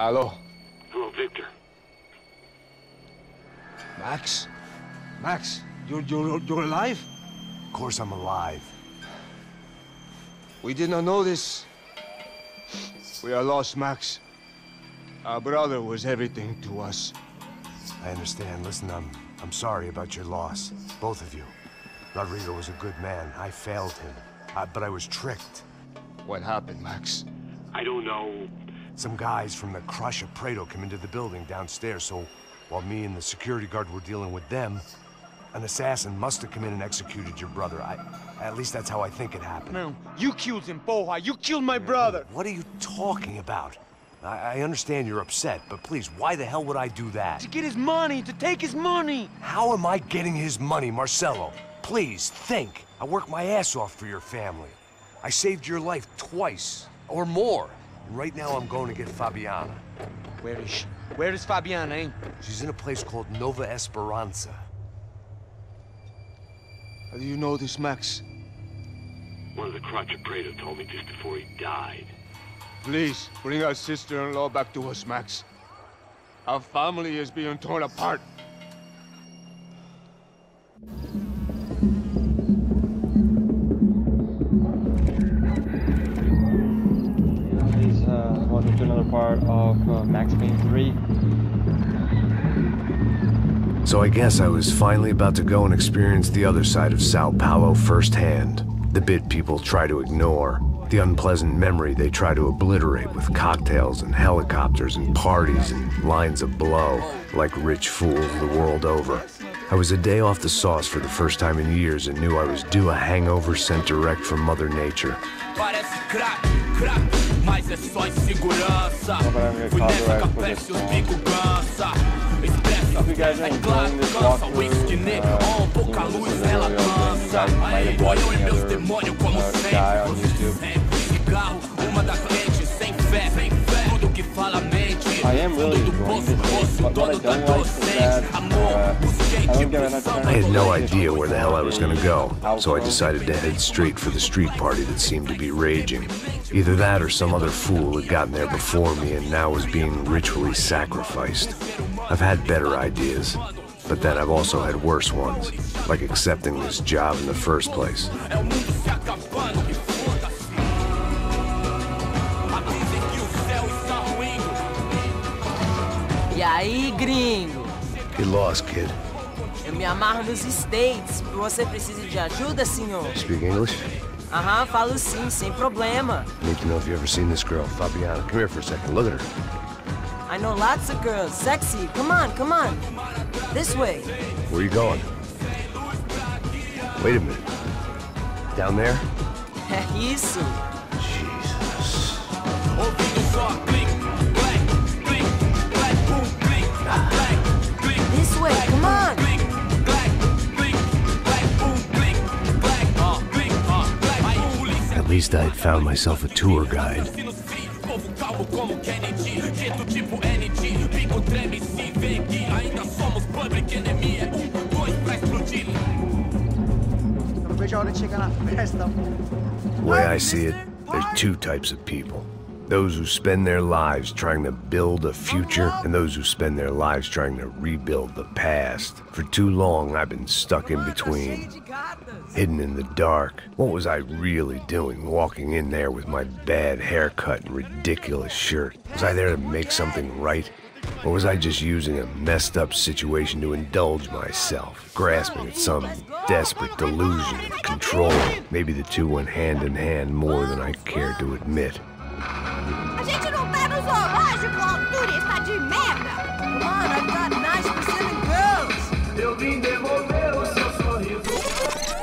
Hello? Hello, Victor. Max? Max, you're alive? Of course I'm alive. We did not know this. We are lost, Max. Our brother was everything to us. I understand. Listen, I'm sorry about your loss. Both of you. Rodrigo was a good man. I failed him. But I was tricked. What happened, Max? I don't know. Some guys from the Crush of Prado came into the building downstairs, so while me and the security guard were dealing with them, an assassin must have come in and executed your brother. At least that's how I think it happened. No, you killed him, Porra. You killed my brother. What are you talking about? I understand you're upset, but please, why the hell would I do that? To get his money, to take his money. How am I getting his money, Marcelo? Please, think. I worked my ass off for your family. I saved your life twice, or more. And right now I'm going to get Fabiana. Where is she? Where is Fabiana, eh? She's in a place called Nova Esperanza. How do you know this, Max? One of the Crotch of Prado told me just before he died. Please, bring our sister-in-law back to us, Max. Our family is being torn apart. Welcome to another part of Max Payne 3. So I guess I was finally about to go and experience the other side of Sao Paulo firsthand. The bit people try to ignore. The unpleasant memory they try to obliterate with cocktails and helicopters and parties and lines of blow, like rich fools the world over. I was a day off the sauce for the first time in years and knew I was due a hangover sent direct from Mother Nature. If you guys are enjoying this walkthrough, might have watched any other guy on YouTube. I am really enjoying this, but what I don't like is that I don't get enough time. I had no idea where the hell I was gonna go, so I decided to head straight for the street party that seemed to be raging. Either that or some other fool had gotten there before me and now was being ritually sacrificed. I've had better ideas, but then I've also had worse ones, like accepting this job in the first place. E aí, gringo? Get lost, kid. Eu me amarro nos States. Você precisa de ajuda, senhor? Speak English? Aham, falo sim, sem problema. Need to know if you ever seen this girl, Fabiana. Come here for a second. Look at her. I know lots of girls. Sexy. Come on, come on. This way. Where are you going? Wait a minute. Down there? É isso. Jesus. This way, come on. At least I'd found myself a tour guide. The way I see it, there's two types of people. Those who spend their lives trying to build a future, and those who spend their lives trying to rebuild the past. For too long, I've been stuck in between, hidden in the dark. What was I really doing, walking in there with my bad haircut and ridiculous shirt? Was I there to make something right? Or was I just using a messed up situation to indulge myself, grasping at some desperate delusion of control? Maybe the two went hand in hand more than I cared to admit. A gente não tá no zoológico, turista de merda! Come on, I've got nice Brazilian girls. Eu vim devolver o seu sorriso.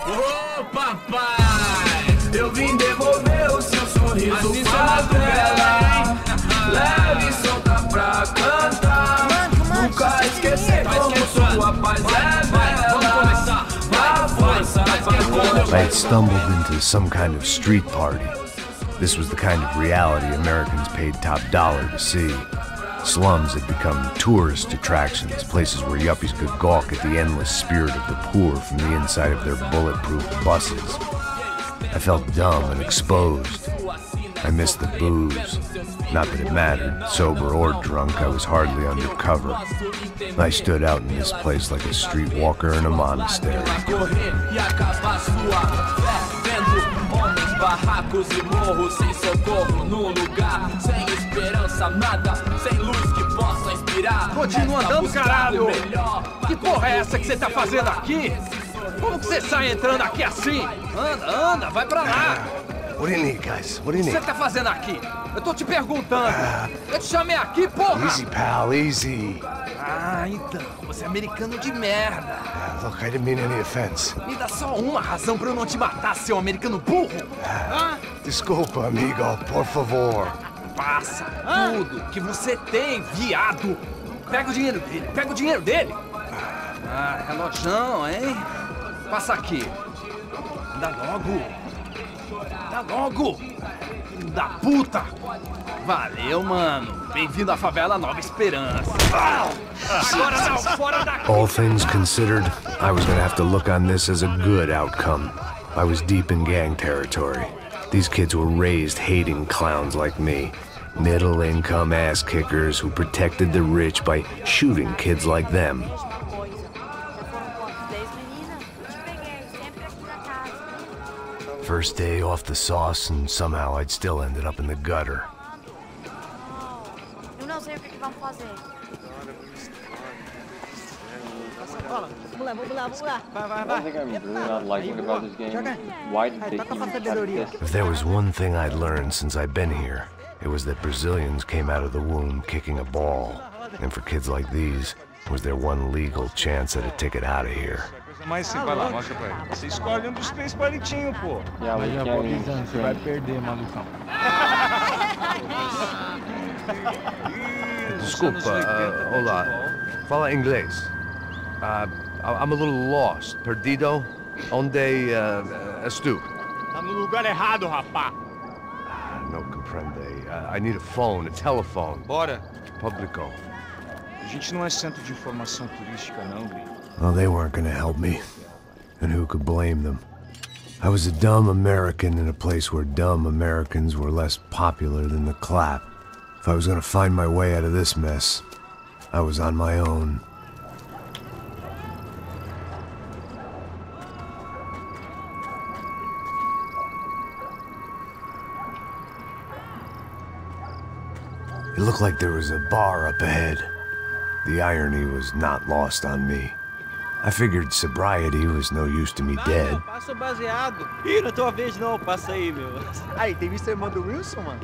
Ô papai, eu vim devolver o seu sorriso pra ela. Leve e solta pra cantar. Nunca esquecer como sua paz é bela. A força pra I had stumbled into some kind of street party. This was the kind of reality Americans paid top dollar to see. Slums had become tourist attractions, places where yuppies could gawk at the endless spirit of the poor from the inside of their bulletproof buses. I felt dumb and exposed. I missed the booze. Not that it mattered. Sober or drunk, I was hardly undercover. I stood out in this place like a streetwalker in a monastery. Barracos e morros sem socorro num lugar sem esperança, nada, sem luz que possa inspirar. Continua andando, caralho! Que porra é essa que você tá fazendo aqui? Como que você sai entrando aqui assim? Anda, vai pra lá! What do you need, guys? What do you O que need? você tá fazendo aqui? Eu tô te perguntando. Eu te chamei aqui, porra! Easy, pal, easy. Ah, então, você é americano de merda. Look, I didn't mean any offense. Me dá só uma razão pra eu não te matar, seu americano burro. Desculpa, amigo, por favor. Passa tudo que você tem, viado. Pega o dinheiro dele, Ah, relojão, hein? Passa aqui. Dá logo. Filho da puta. Valeu, mano. Bem-vindo à favela Nova Esperança. Agora não, fora daqui. All things considered, I was gonna have to look on this as a good outcome. I was deep in gang territory. These kids were raised hating clowns like me. Middle-income ass-kickers who protected the rich by shooting kids like them. First day off the sauce, and somehow I'd still ended up in the gutter. Eu não sei o que vamos fazer. Vamos lá. One thing I'm really not liking about this game, why did they even have this? If there was one thing I'd learned since I'd been here, it was that Brazilians came out of the womb kicking a ball. And for kids like these, was their one legal chance at a ticket out of here. Mas sim, vai lá, mostra pra ele. Você escolhe dos 3 palitinhos, pô. Yeah, we can't even Você vai perder, malucão. Desculpa, olá. Fala inglês. I'm a little lost. Perdido? Onde estou? Tá no lugar errado, rapá. No comprende. I need a phone, a telephone. Bora. Publico. A gente não é centro de informação turística, não, Gui. Well, they weren't gonna help me. And who could blame them? I was a dumb American in a place where dumb Americans were less popular than the clap. If I was gonna find my way out of this mess, I was on my own. It looked like there was a bar up ahead. The irony was not lost on me. I figured sobriety was no use to me dead. Passa o baseado. Ih, não é tua vez não, passa aí, meu. Aí, tem visto a irmã do Wilson, mano?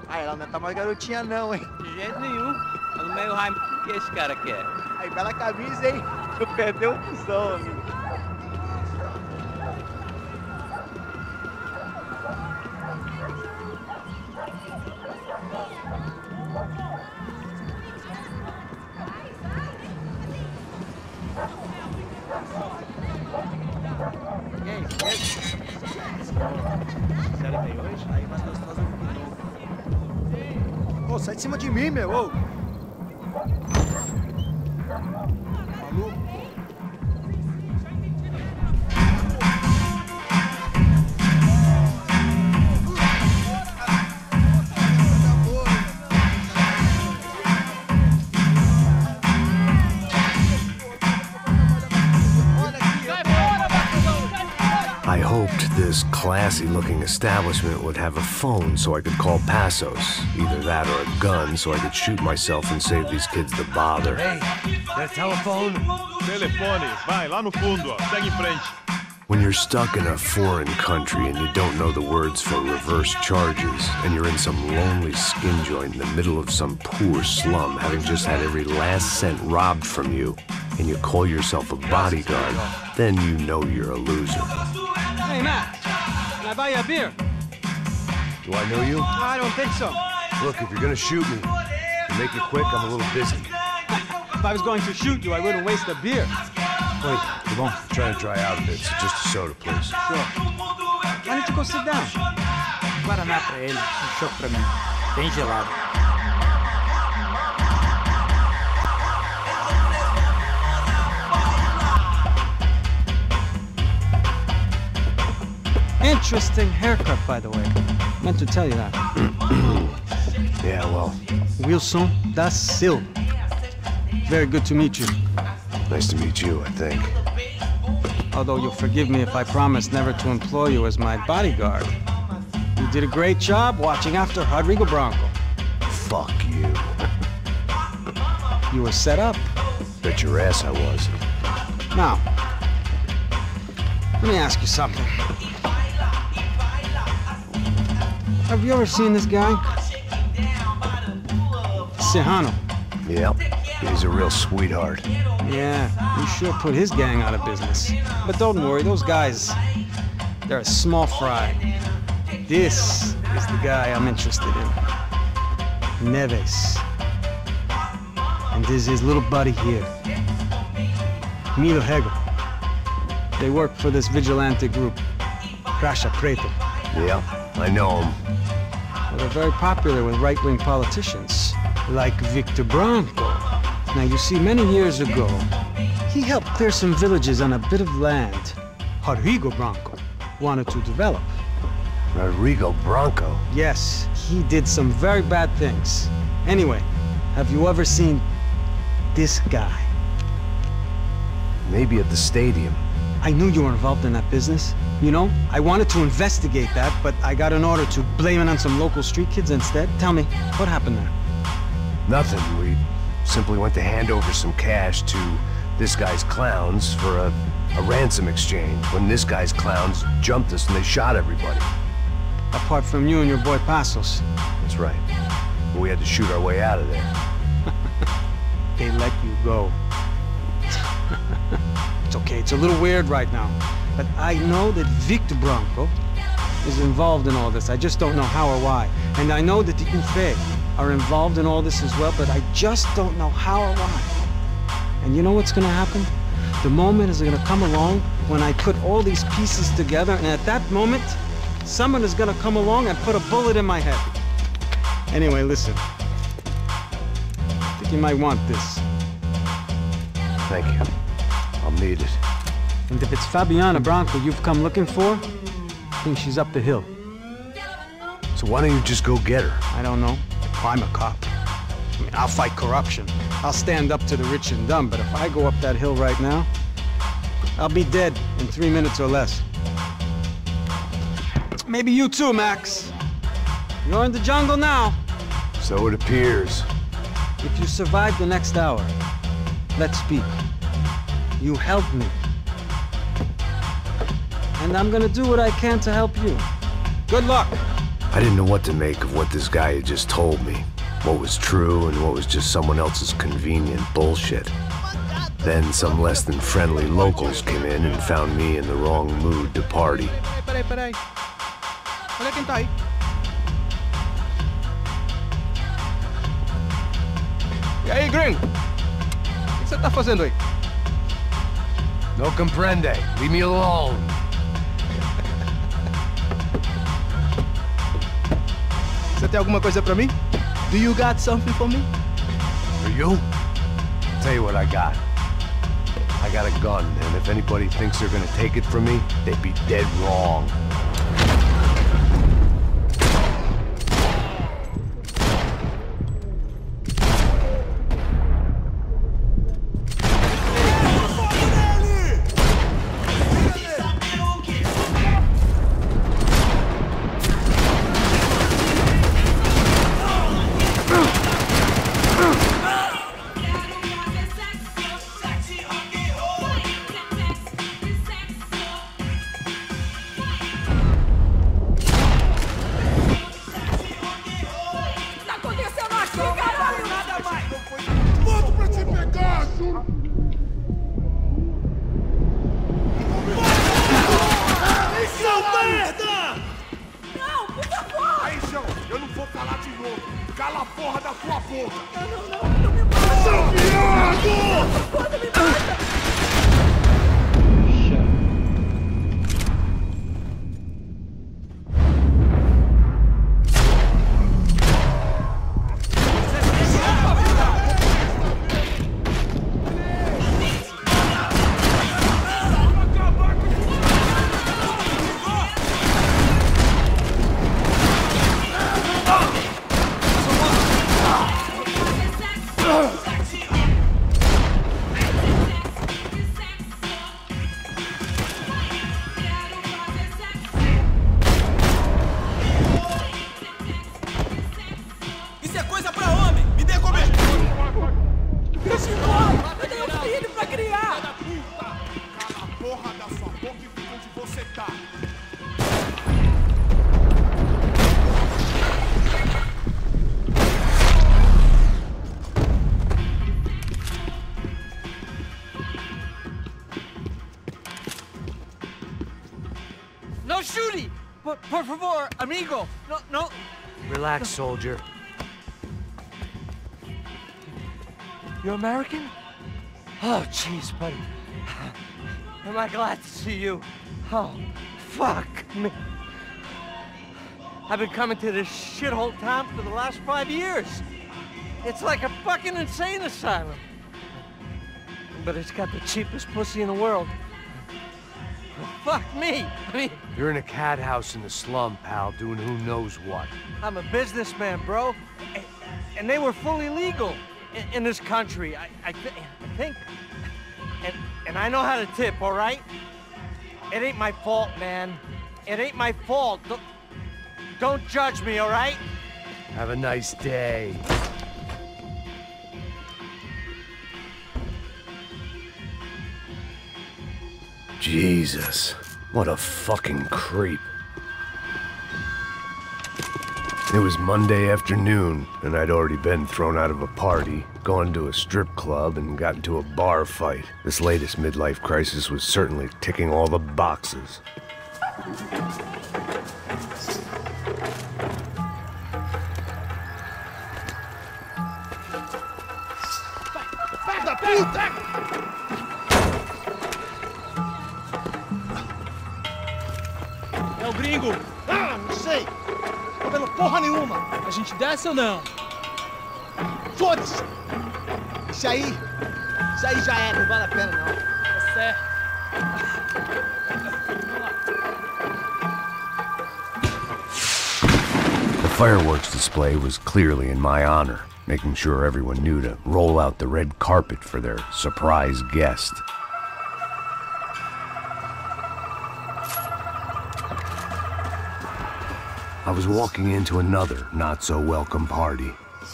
Ah, ela não tá mais garotinha não, hein? De jeito nenhum. Tá no meio raio que esse cara quer. Aí, bela camisa, hein? Tu perdeu o cuzão, amigo. Sério veio hoje? Aí, mas nós fazemos de novo. Ô, sai de cima de mim, meu, ô! Maluco. I hoped this classy-looking establishment would have a phone so I could call Passos. Either that or a gun so I could shoot myself and save these kids the bother. Hey, that telephone? Telefone, vai, lá no fundo, ó. Segue em frente. When you're stuck in a foreign country and you don't know the words for reverse charges, and you're in some lonely skin joint in the middle of some poor slum, having just had every last cent robbed from you, and you call yourself a bodyguard, then you know you're a loser. Hey, Matt. Can I buy you a beer? Do I know you? I don't think so. Look, if you're gonna shoot me, make it quick, I'm a little busy. If I was going to shoot you, I wouldn't waste a beer. Wait, come on. I'm trying to dry out a bit, so just a soda, please. Sure. Why don't you go sit down? Guaraná pra ele, chopp pra mim. Bem gelado. Interesting haircut, by the way. Meant to tell you that. Yeah, well. Wilson da Silva. Very good to meet you. Nice to meet you, I think. Although you'll forgive me if I promise never to employ you as my bodyguard. You did a great job watching after Rodrigo Branco. Fuck you. You were set up. Bet your ass I was. Now, let me ask you something. Have you ever seen this guy? Serrano. Yep. He's a real sweetheart. Yeah, he sure put his gang out of business. But don't worry, those guys, they're a small fry. This is the guy I'm interested in. Neves. And this is his little buddy here. Milo Hegel. They work for this vigilante group, Crasha Preto. Yeah, I know him. Well, they're very popular with right-wing politicians, like Victor Branco. Now, you see, many years ago, he helped clear some villages on a bit of land Rodrigo Branco wanted to develop. Rodrigo Branco? Yes, he did some very bad things. Anyway, have you ever seen this guy? Maybe at the stadium. I knew you were involved in that business. You know, I wanted to investigate that, but I got an order to blame it on some local street kids instead. Tell me, what happened there? Nothing. We simply went to hand over some cash to this guy's clowns for a ransom exchange when this guy's clowns jumped us and they shot everybody. Apart from you and your boy Passos. That's right. We had to shoot our way out of there. They let you go. It's okay, it's a little weird right now. But I know that Victor Branco is involved in all this. I just don't know how or why. And I know that the UFE are involved in all this as well, but I just don't know how or why. And you know what's gonna happen? The moment is gonna come along when I put all these pieces together, and at that moment, someone is gonna come along and put a bullet in my head. Anyway, listen. I think you might want this. Thank you. I'll need it. And if it's Fabiana Branco you've come looking for, I think she's up the hill. So why don't you just go get her? I don't know. I'm a cop. I mean, I'll fight corruption. I'll stand up to the rich and dumb, but if I go up that hill right now, I'll be dead in 3 minutes or less. Maybe you too, Max. You're in the jungle now. So it appears. If you survive the next hour, let's speak. You help me. And I'm gonna do what I can to help you. Good luck! I didn't know what to make of what this guy had just told me. What was true and what was just someone else's convenient bullshit. Then some less than friendly locals came in and found me in the wrong mood to party. Peraí. Olha quem tá aí. E aí, gringo? O que você tá fazendo aí? No comprende. Leave me alone. Você tem alguma coisa pra mim? Do you got something for me? For you? I'll tell you what I got. I got a gun, and if anybody thinks they're gonna take it from me, they'd be dead wrong. por favor, amigo. No, no. Relax, soldier. You're American? Oh, jeez, buddy. Am I glad to see you? Oh, fuck me. I've been coming to this shithole town for the last 5 years. It's like a fucking insane asylum. But it's got the cheapest pussy in the world. Fuck me. I mean... You're in a cat house in the slum, pal, doing who knows what. I'm a businessman, bro. And they were fully legal in this country. I think... And I know how to tip, all right? It ain't my fault, man. It ain't my fault. Don't judge me, all right? Have a nice day. Jesus, what a fucking creep. It was Monday afternoon, and I'd already been thrown out of a party, gone to a strip club, and got into a bar fight. This latest midlife crisis was certainly ticking all the boxes. Da puta! É o gringo! Ah, não sei! Tô vendo porra nenhuma! A gente desce ou não? Foda-se! Isso aí já é, não vale a pena não. Tá certo. The fireworks display was clearly in my honor, making sure everyone knew to roll out the red carpet for their surprise guest. I was walking into another not-so-welcome party.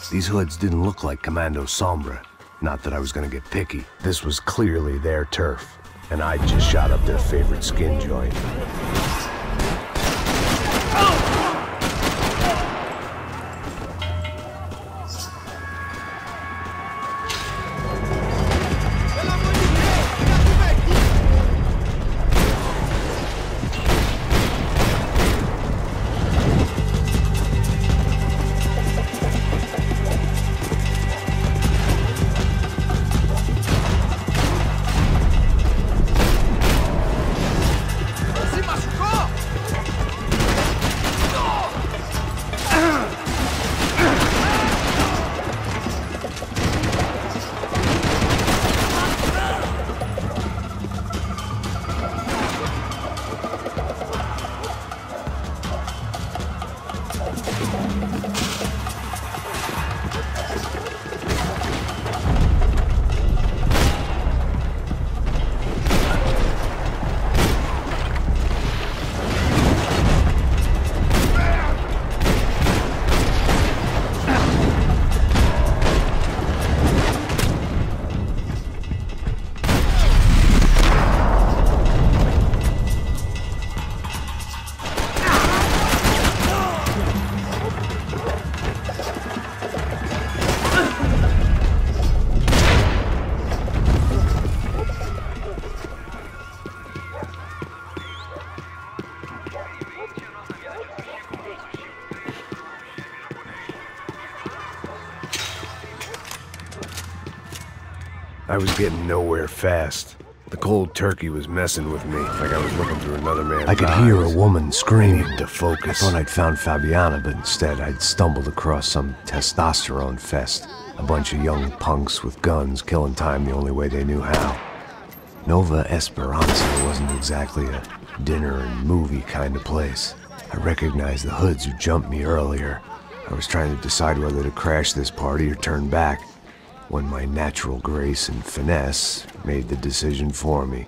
These hoods didn't look like Commando Sombra. Not that I was gonna get picky. This was clearly their turf, and I just shot up their favorite skin joint. I was getting nowhere fast. The cold turkey was messing with me, like I was looking through another man's eyes. I could hear a woman screaming to focus. I thought I'd found Fabiana, but instead I'd stumbled across some testosterone fest. A bunch of young punks with guns killing time the only way they knew how. Nova Esperanza wasn't exactly a dinner and movie kind of place. I recognized the hoods who jumped me earlier. I was trying to decide whether to crash this party or turn back, when my natural grace and finesse made the decision for me.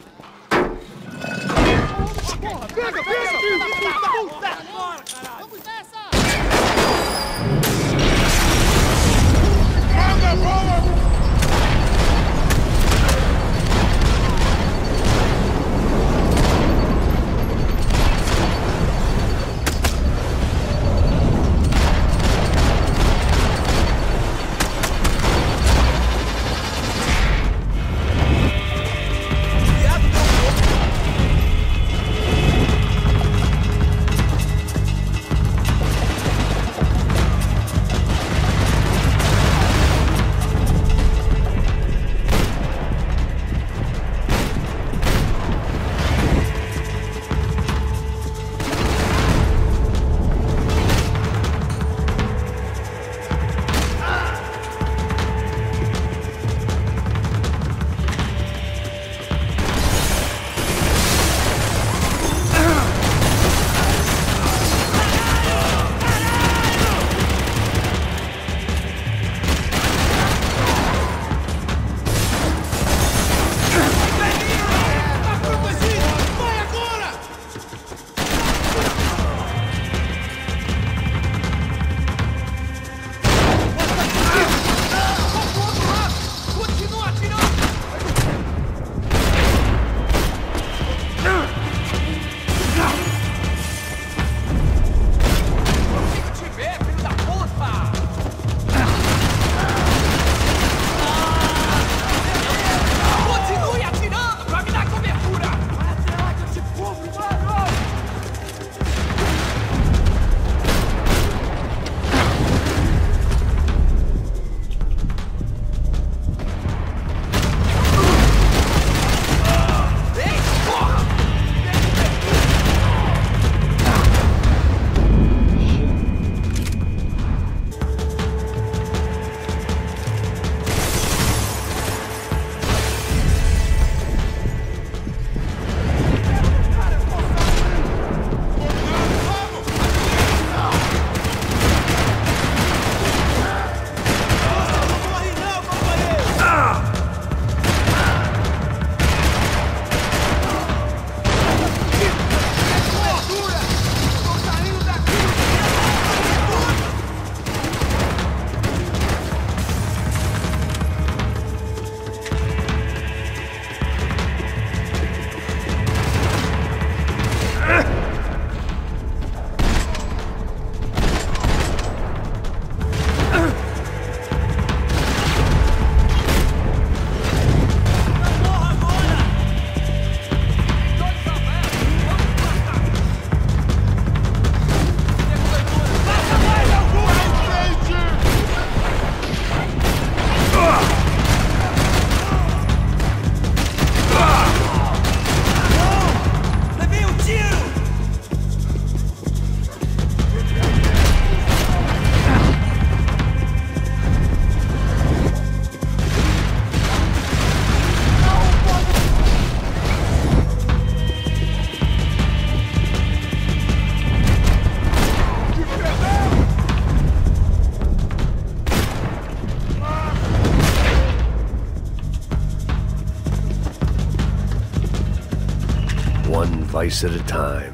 slice at a time.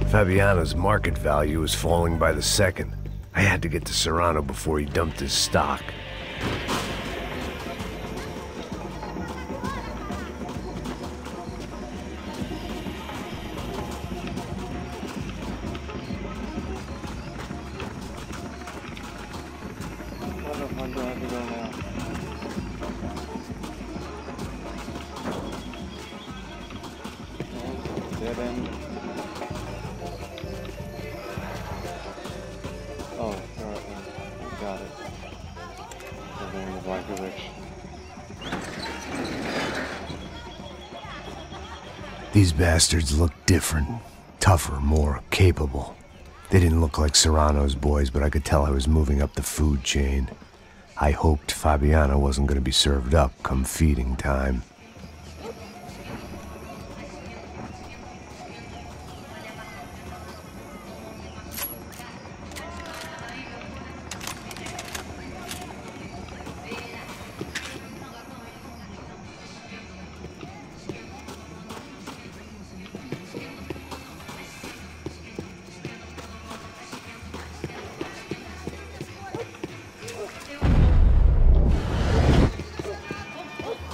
Fabiano's market value was falling by the second. I had to get to Serrano before he dumped his stock. These bastards looked different, tougher, more capable. They didn't look like Serrano's boys, but I could tell I was moving up the food chain. I hoped Fabiano wasn't going to be served up come feeding time.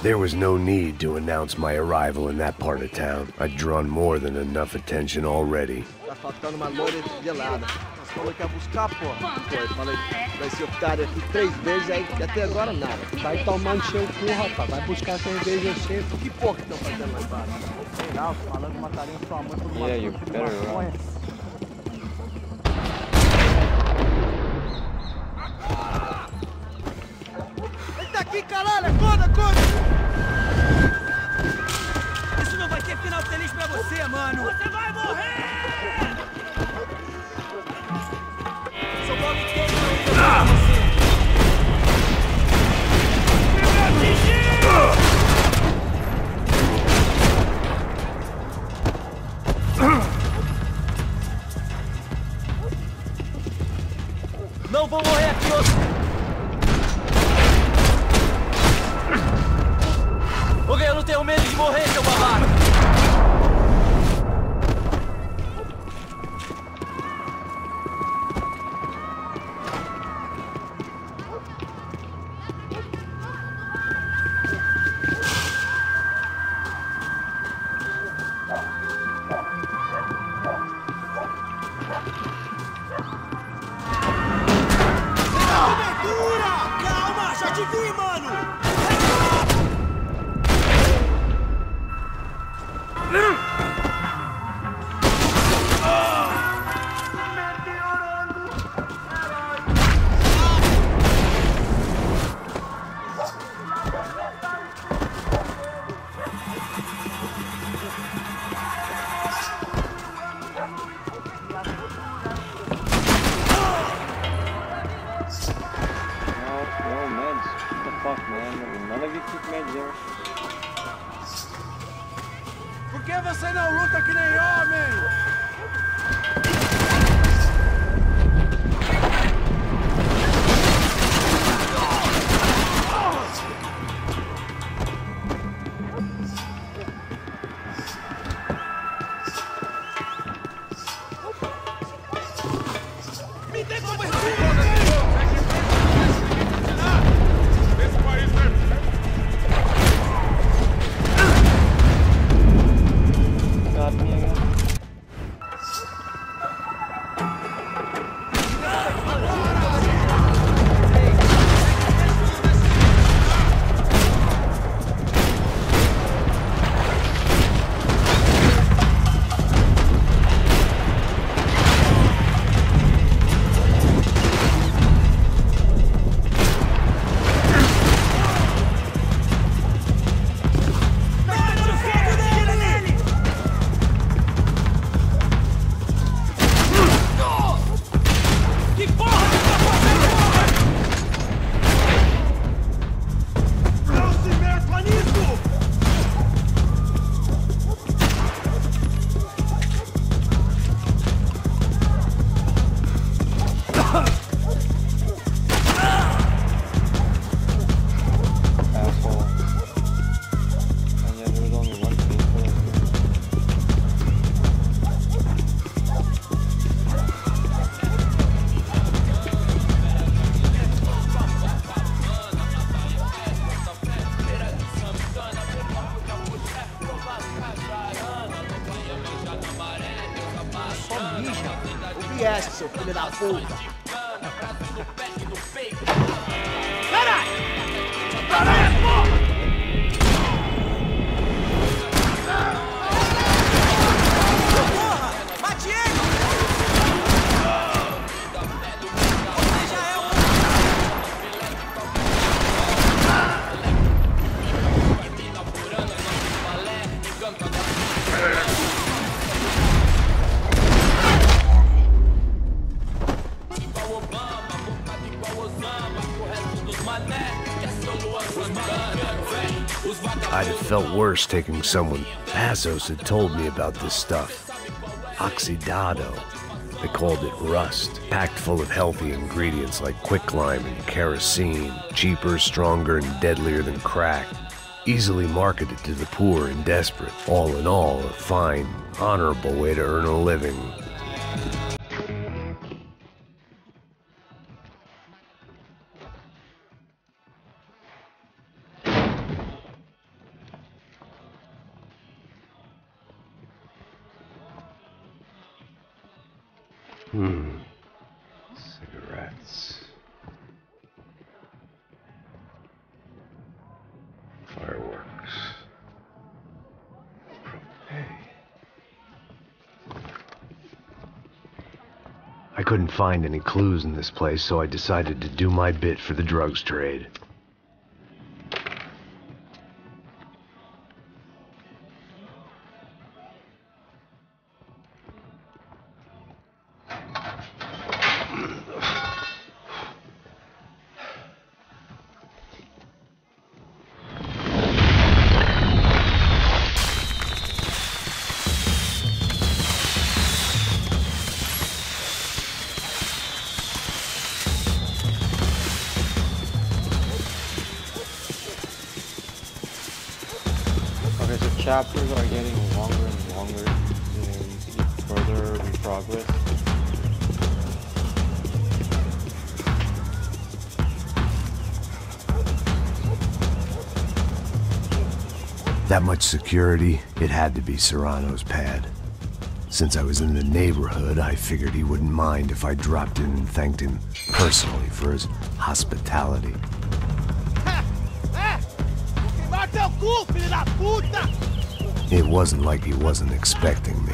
There was no need to announce my arrival in that part of town. I'd drawn more than enough attention already. Tá faltando uma loira gelada. Nós falou que ia buscar, pô. Foi, falei, vai ser otário aqui 3 vezes aí, e até agora nada. Vai tomando seu cu, rapaz. Vai buscar cerveja sempre. Que porra que estão fazendo lá embaixo? Sei lá, falando que matariam sua mãe por uma you better run. Ele tá aqui, caralho! Acorda, acorda! Isso não vai ter final feliz pra você, mano! Você vai morrer! São Paulo inteiro pra você! Me atingir! Não vou morrer aqui, outro! Ok, eu não tenho medo de morrer, seu babaca! Calma, já te vi, mano! Por que você não luta que nem homem? Me dê cobertura! esquece, seu filho da puta. Caralho! Caralho, porra! Bate ele! Você já é um... I'd have felt worse taking someone. Passos had told me about this stuff. Oxidado. They called it rust. Packed full of healthy ingredients like quicklime and kerosene. Cheaper, stronger, and deadlier than crack. Easily marketed to the poor and desperate. All in all, a fine, honorable way to earn a living. Cigarettes. Fireworks. I couldn't find any clues in this place, so I decided to do my bit for the drugs trade. Okay, so chapters are getting longer and longer further we progress. That much security, it had to be Serrano's pad. Since I was in the neighborhood, I figured he wouldn't mind if I dropped in and thanked him personally for his hospitality. It wasn't like he wasn't expecting me.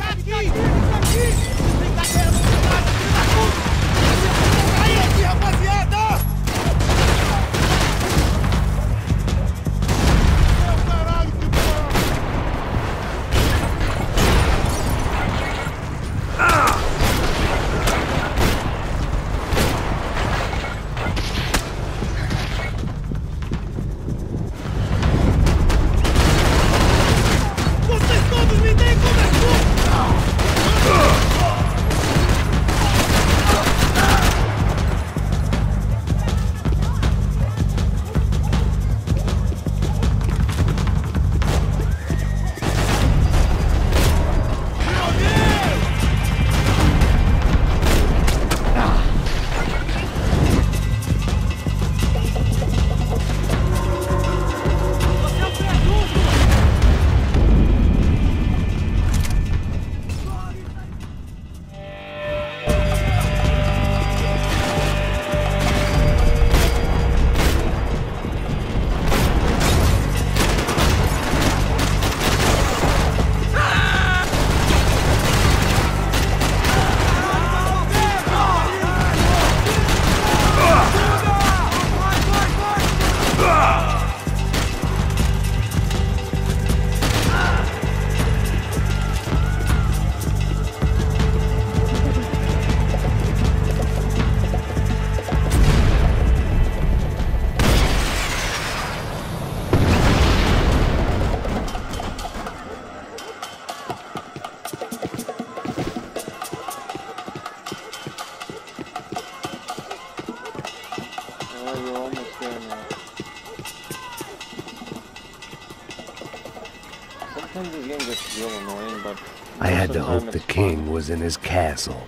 I had to hope the king was in his castle.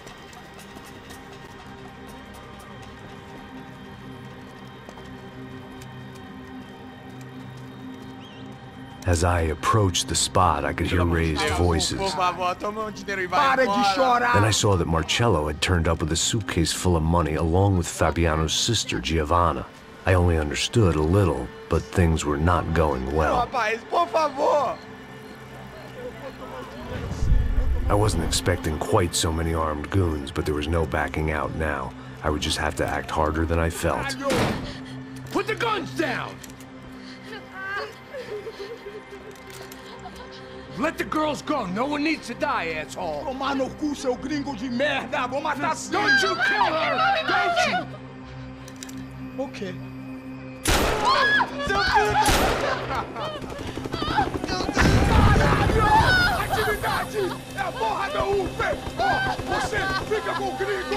As I approached the spot, I could hear raised voices. Then I saw that Marcello had turned up with a suitcase full of money along with Fabiano's sister, Giovanna. I only understood a little, but things were not going well. I wasn't expecting quite so many armed goons, but there was no backing out now. I would just have to act harder than I felt. Put the guns down! Let the girls go. No one needs to die, asshole. Tomar no cu, seu gringo de merda. Vou matar sim. Don't you kill her! Don't you? Okay. Atividade! É a porra da UP! Você fica com o gringo!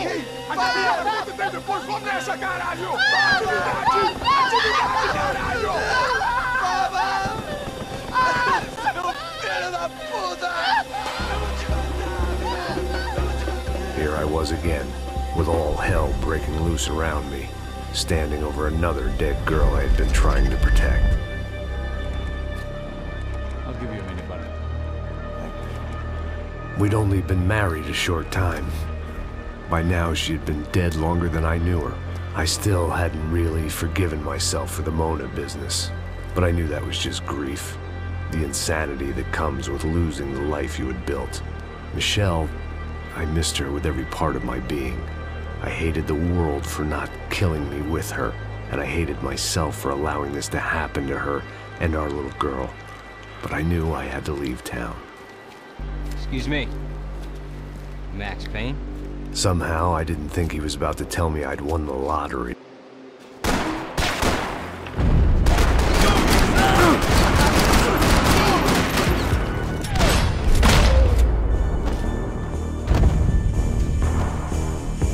Atividade! Depois vamos nessa, caralho! Atividade! Atividade, caralho! Here I was again, with all hell breaking loose around me, standing over another dead girl I had been trying to protect. I'll give you a minute, buddy. We'd only been married a short time. By now, she had been dead longer than I knew her. I still hadn't really forgiven myself for the Mona business, but I knew that was just grief. The insanity that comes with losing the life you had built. Michelle, I missed her with every part of my being. I hated the world for not killing me with her, and I hated myself for allowing this to happen to her and our little girl. But I knew I had to leave town. Excuse me. Max Payne? Somehow, I didn't think he was about to tell me I'd won the lottery.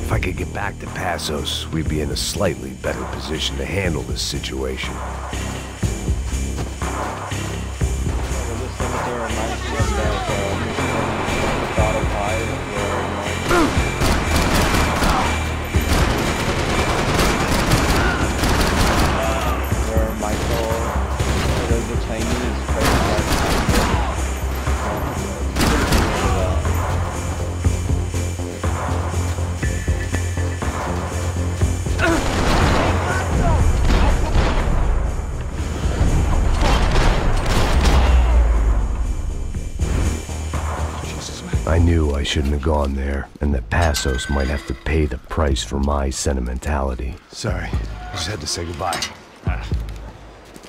If I could get back to Passos, we'd be in a slightly better position to handle this situation. I knew I shouldn't have gone there, and that Passos might have to pay the price for my sentimentality. Sorry, I just had to say goodbye.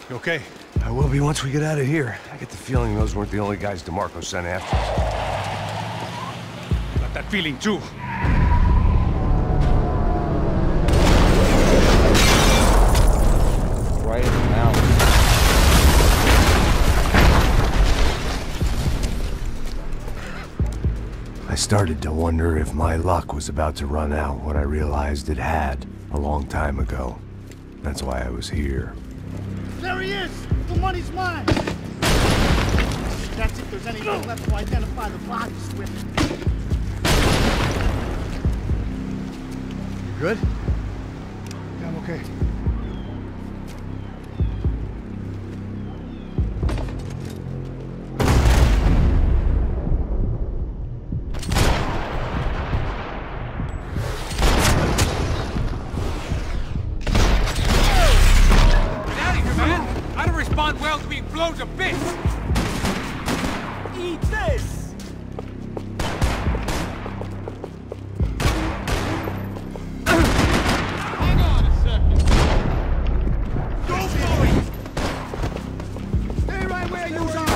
You okay? I will be once we get out of here. I get the feeling those weren't the only guys DeMarco sent after us. Got that feeling too. Right now. I started to wonder if my luck was about to run out when I realized it had a long time ago. That's why I was here. There he is! The money's mine! That's if there's anything left to identify the bodies with. You good? Yeah, I'm okay. Well to being blown to bits! Eat this! Hang on a second. Go for it! Stay right where you are!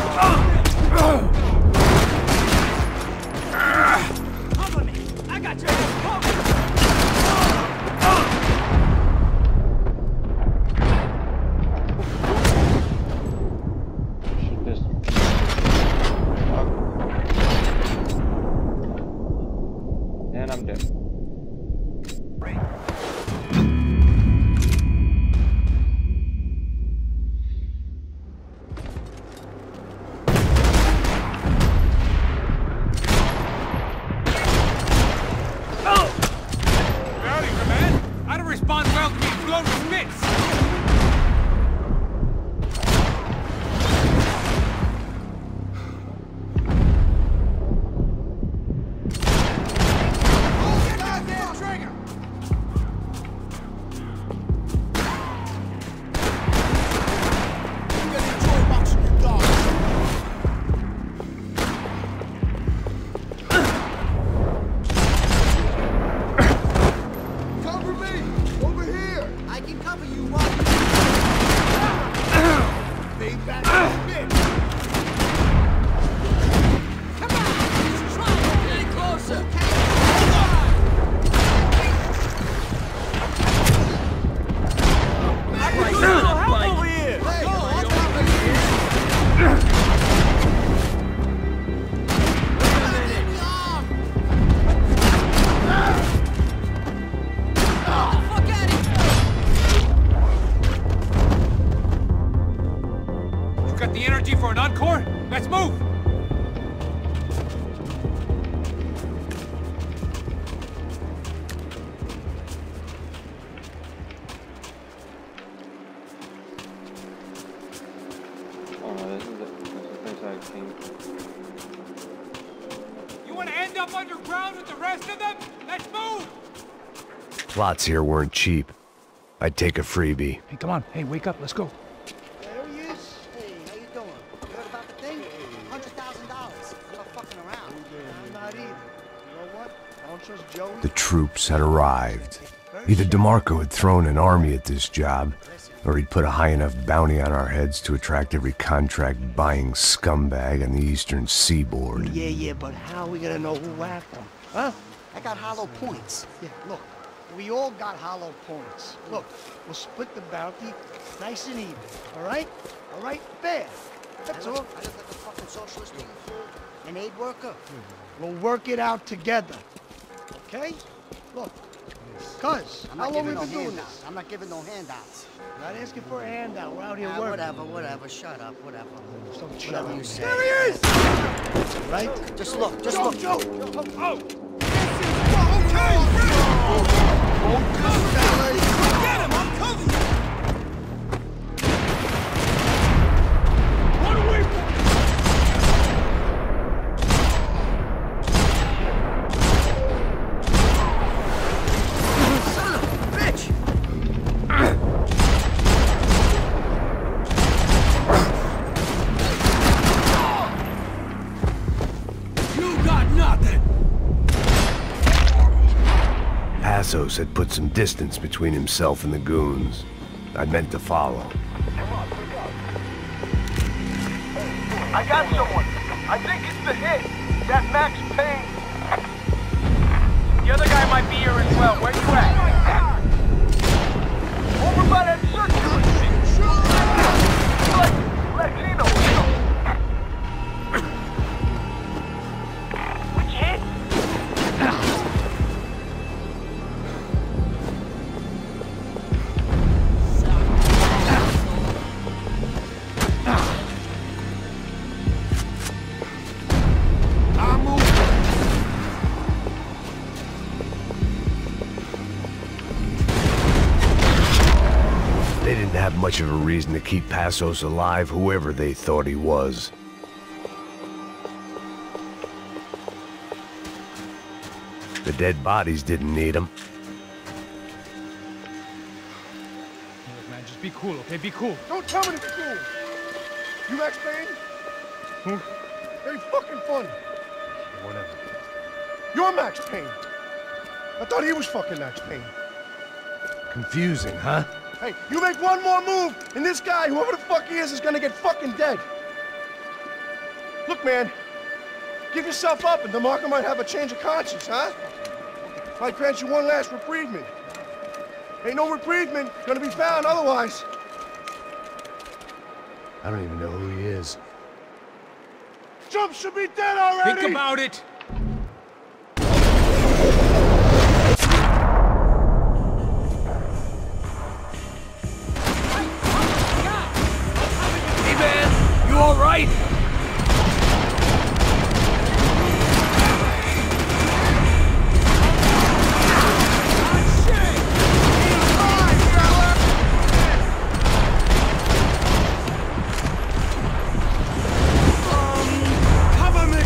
Cover me! I got your ass covered! Got the energy for an encore? Let's move! Oh no, this is the place I came. You want to end up underground with the rest of them? Let's move! Plots here weren't cheap. I'd take a freebie. Hey, come on. Hey, wake up. Let's go. There he is. Hey, how you doing? You heard about the thing? $100,000. I'm not fucking around. I'm not either. You know what? I don't trust Joey. The troops had arrived. Either DeMarco had thrown an army at this job, or he'd put a high enough bounty on our heads to attract every contract-buying scumbag on the eastern seaboard. Yeah, but how are we gonna know who whacked them? Huh? I got hollow points. Yeah, look. We all got hollow points. Look, we'll split the bounty nice and even. All right? All right? Fair. That's all. I look like a fucking socialist an aid worker. We'll work it out together. Okay? Look. Cuz, how long have we been doing this? I'm not giving no handouts. Not asking for a handout. We're out here working. Whatever. Shut up. Whatever. Don't shut up. You say. There he is! Right? Just look. Joe. Oh! Okay! Get him! I'm coming! Run away from son of a bitch! You got nothing! Passos had put some distance between himself and the goons. I meant to follow. I got someone. I think it's the hit. That Max Payne. The other guy might be here as well. Where you at? Over by that circular shit. Latino. Which hit? They didn't have much of a reason to keep Passos alive, whoever they thought he was. The dead bodies didn't need him. Look, man, just be cool, okay? Be cool. Don't tell me to be cool. You Max Payne? Who? Very fucking funny. Whatever. You're Max Payne. I thought he was fucking Max Payne. Confusing, huh? Hey, you make one more move, and this guy, whoever the fuck he is gonna get fucking dead. Look, man, give yourself up, and DeMarco might have a change of conscience, huh? Might grant you one last reprievement. Ain't no reprievement gonna be found otherwise. I don't even know who he is. Trump should be dead already! Think about it! You all right? Cover me!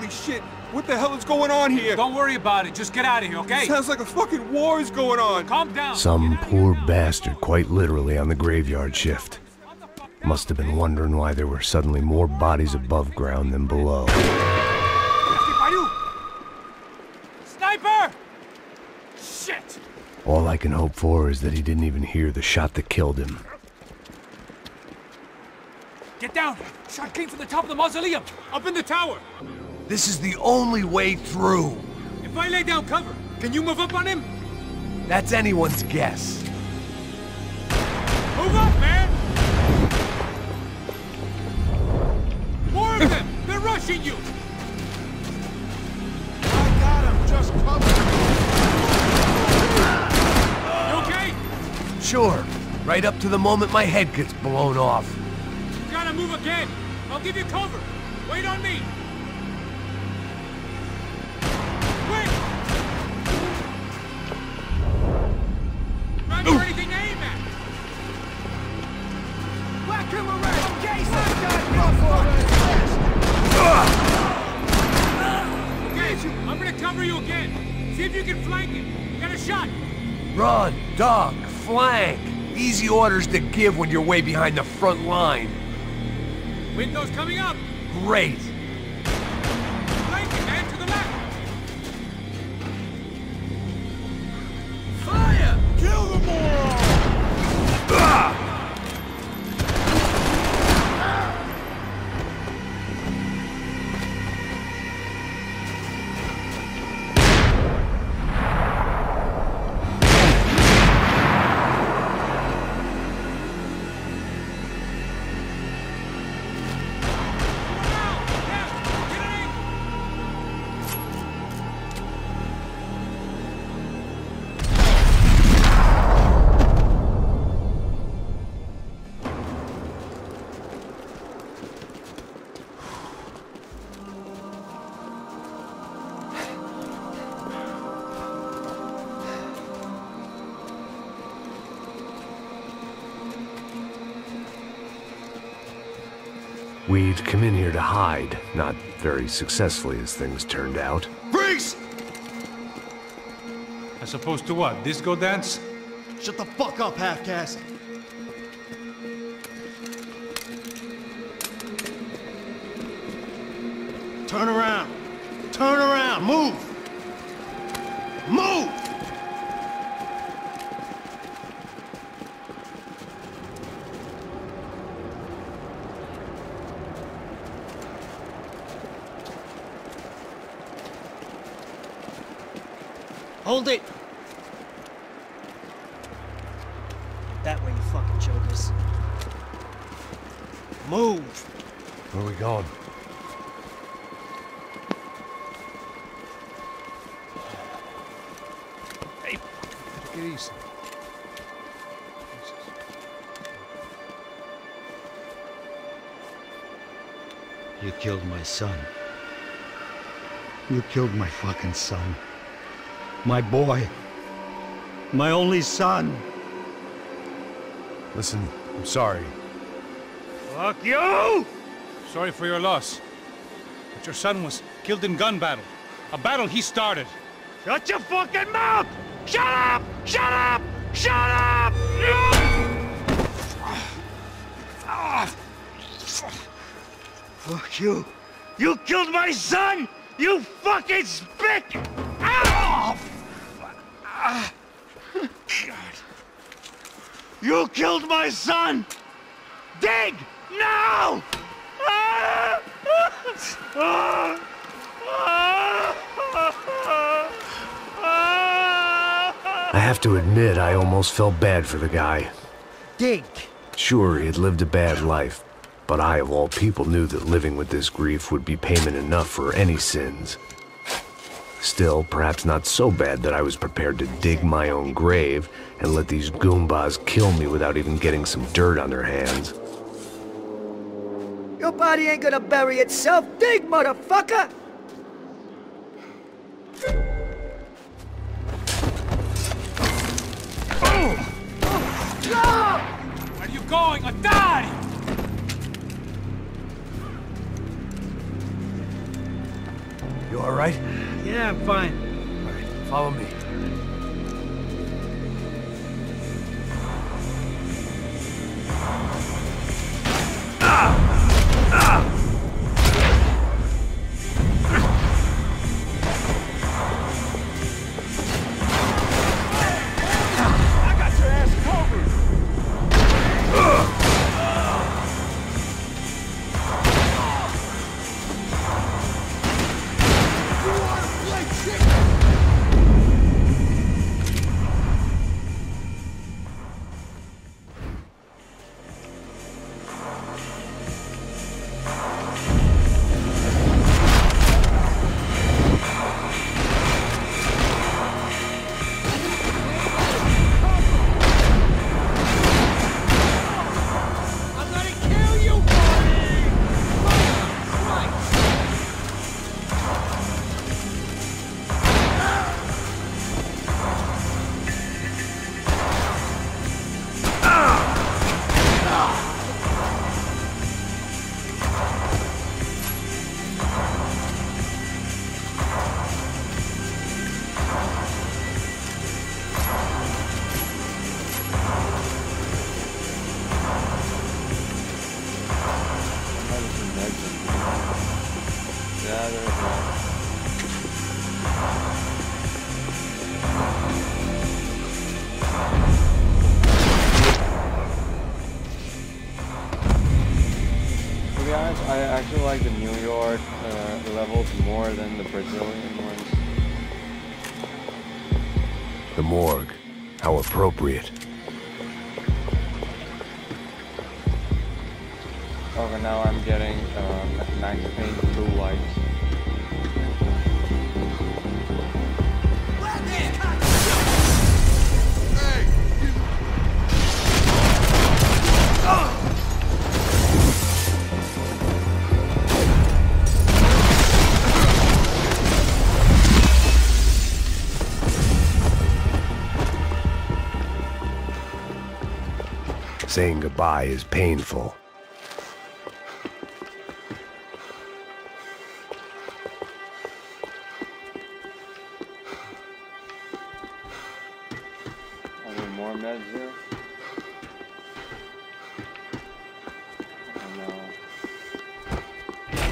Holy shit! What the hell is going on here? Don't worry about it. Just get out of here, okay? Sounds like a fucking war is going on. Calm down. Some poor bastard, quite literally, on the graveyard shift. Must have been wondering why there were suddenly more bodies above ground than below. Sniper! Shit! All I can hope for is that he didn't even hear the shot that killed him. Get down! Shot came from the top of the mausoleum! Up in the tower! This is the only way through. If I lay down cover, can you move up on him? That's anyone's guess. Move up, man! More of them! They're rushing you! I got him! Just cover! You okay? Sure. Right up to the moment my head gets blown off. You gotta move again! I'll give you cover! Wait on me! Quick! Not for anything to aim at! Whack him around! Okay, Okay, I'm gonna cover you again. See if you can flank him. Get a shot. Run, duck, flank. Easy orders to give when you're way behind the front line. Windows coming up. Great. Flank him, man, to the left. Fire! Kill the moron! We'd come in here to hide, not very successfully as things turned out. Freeze! As opposed to what? Disco dance? Shut the fuck up, half-caste. Turn around. Turn around. Move. Move! Hold it! That way, you fucking jokers. Move! Where are we going? Hey, take it easy. You killed my son. You killed my fucking son. My boy. My only son. Listen, I'm sorry. Fuck you! Sorry for your loss. But your son was killed in gun battle. A battle he started. Shut your fucking mouth! Shut up! Shut up! Shut up! Fuck you. You killed my son! You fucking spick! Ow! You killed my son! Dig! Now! I have to admit, I almost felt bad for the guy. Dig! Sure, he had lived a bad life, but I, of all people, knew that living with this grief would be payment enough for any sins. Still, perhaps not so bad that I was prepared to dig my own grave and let these goombas kill me without even getting some dirt on their hands. Your body ain't gonna bury itself. Dig, motherfucker! Where are you going? I died! You all right? Yeah, I'm fine. All right, follow me. I actually like the New York levels more than the Brazilian ones. The morgue. How appropriate. Okay, now I'm getting Max Payne blue lights. Saying goodbye is painful. Are there more meds here? Oh no.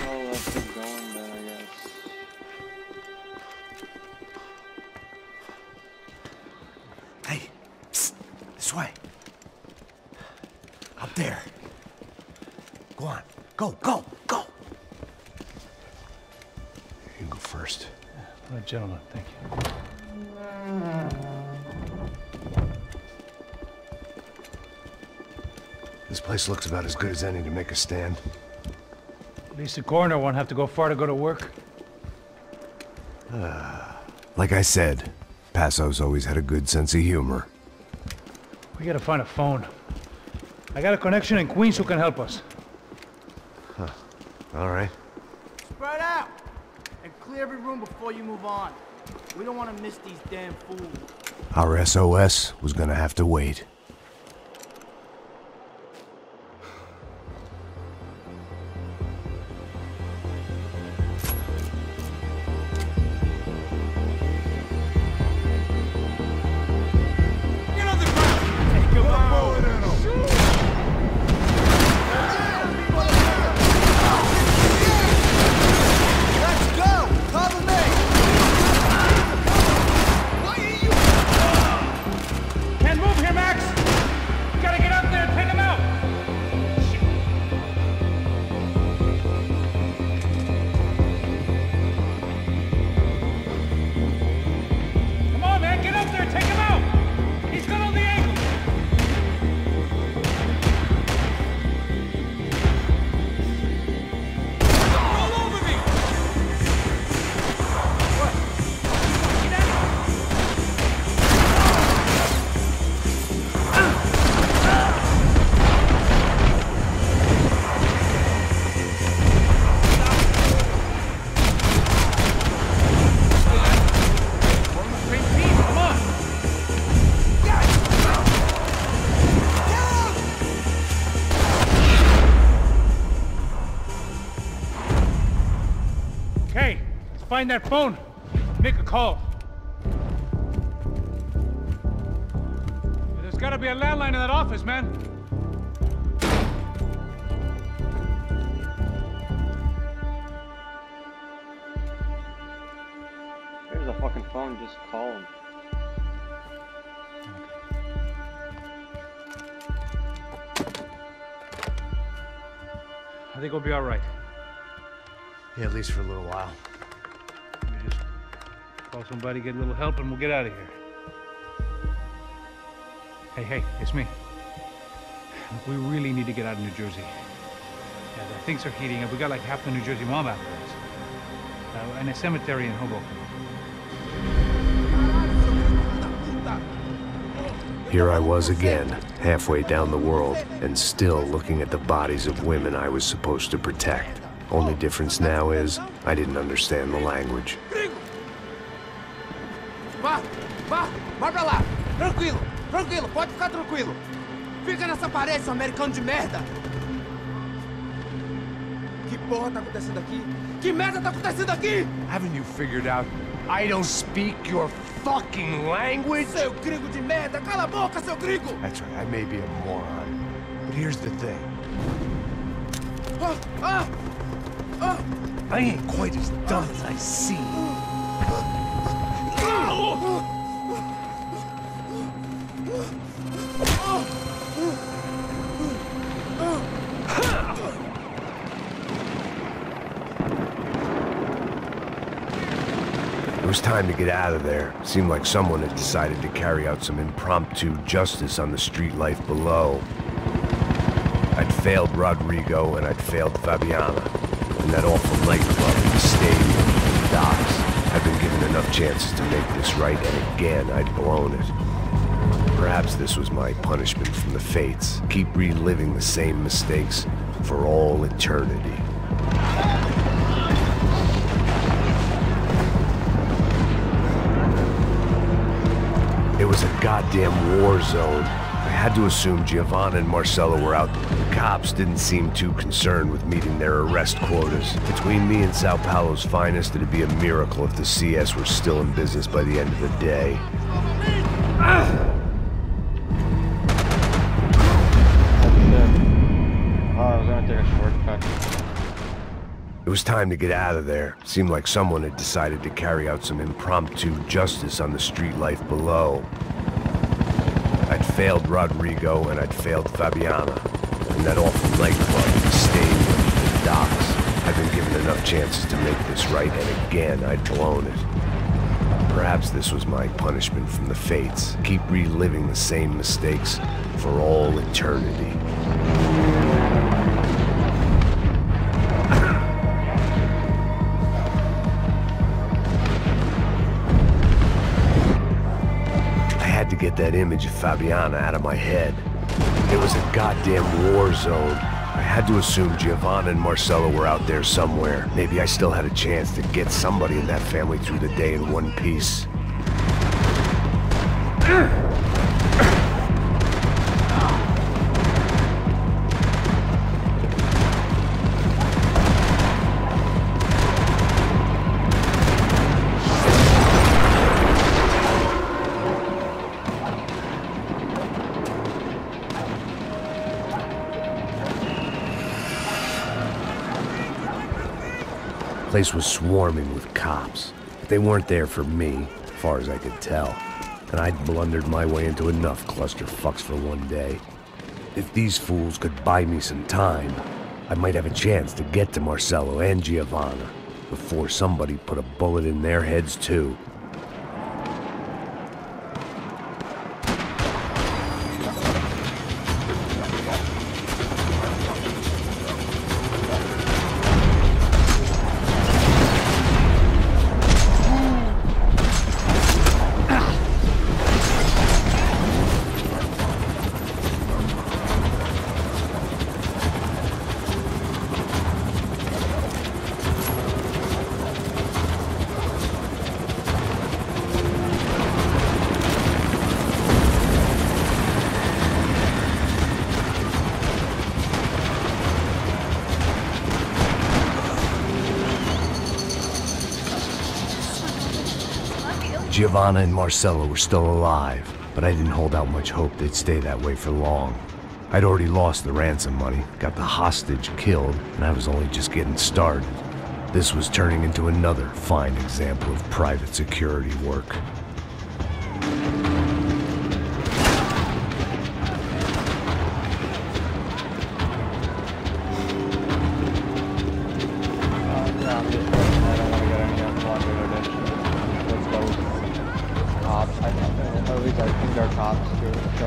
Well, let's keep going then, I guess. Hey, psst, this way. Up there. Go on. Go, go, go. You go first. All right, gentlemen, thank you. This place looks about as good as any to make a stand. At least the coroner won't have to go far to go to work. Like I said, Passo's always had a good sense of humor. We gotta find a phone. I got a connection in Queens who can help us. Huh. All right. Spread out! And clear every room before you move on. We don't want to miss these damn fools. Our SOS was gonna have to wait. Can't move here, Max! find that phone. Make a call. There's gotta be a landline in that office, man. Here's a fucking phone, just call him. I think we'll be all right. Yeah, at least for a little while. We just call somebody, get a little help, and we'll get out of here. Hey, it's me. Look, we really need to get out of New Jersey. Yeah, things are heating up. We got like half the New Jersey mob after us. And a cemetery in Hoboken. Here I was again, halfway down the world, and still looking at the bodies of women I was supposed to protect. Only difference now is, I didn't understand the language. Vai pra lá! Tranquilo, pode ficar tranquilo! Fica nessa parede, seu americano de merda! Que porra tá acontecendo aqui? Que merda tá acontecendo aqui? Haven't you figured out I don't speak your fucking language? Seu gringo de merda! Cala a boca, seu gringo! That's right, I may be a moron, but here's the thing. I ain't quite as dumb as I seem. It was time to get out of there. Seemed like someone had decided to carry out some impromptu justice on the street life below. I'd failed Rodrigo and I'd failed Fabiana. And that awful nightclub, the stadium, the docks. I'd been given enough chances to make this right, and again, I'd blown it. Perhaps this was my punishment from the fates. Keep reliving the same mistakes for all eternity. It was a goddamn war zone. I had to assume Giovanna and Marcelo were out there. The cops didn't seem too concerned with meeting their arrest quotas. Between me and Sao Paulo's finest, it'd be a miracle if the CS were still in business by the end of the day. I was gonna take a shortcut. It was time to get out of there. Seemed like someone had decided to carry out some impromptu justice on the street life below. I'd failed Rodrigo and I'd failed Fabiana. And that awful nightclub, the stadium, the docks. I'd been given enough chances to make this right, and again, I'd blown it. Perhaps this was my punishment from the fates. Keep reliving the same mistakes for all eternity. To get that image of Fabiana out of my head. It was a goddamn war zone. I had to assume Giovanna and Marcelo were out there somewhere. Maybe I still had a chance to get somebody in that family through the day in one piece. The place was swarming with cops, but they weren't there for me, as far as I could tell. And I'd blundered my way into enough clusterfucks for one day. If these fools could buy me some time, I might have a chance to get to Marcelo and Giovanna before somebody put a bullet in their heads too. Giovanna and Marcello were still alive, but I didn't hold out much hope they'd stay that way for long. I'd already lost the ransom money, got the hostage killed, and I was only just getting started. This was turning into another fine example of private security work.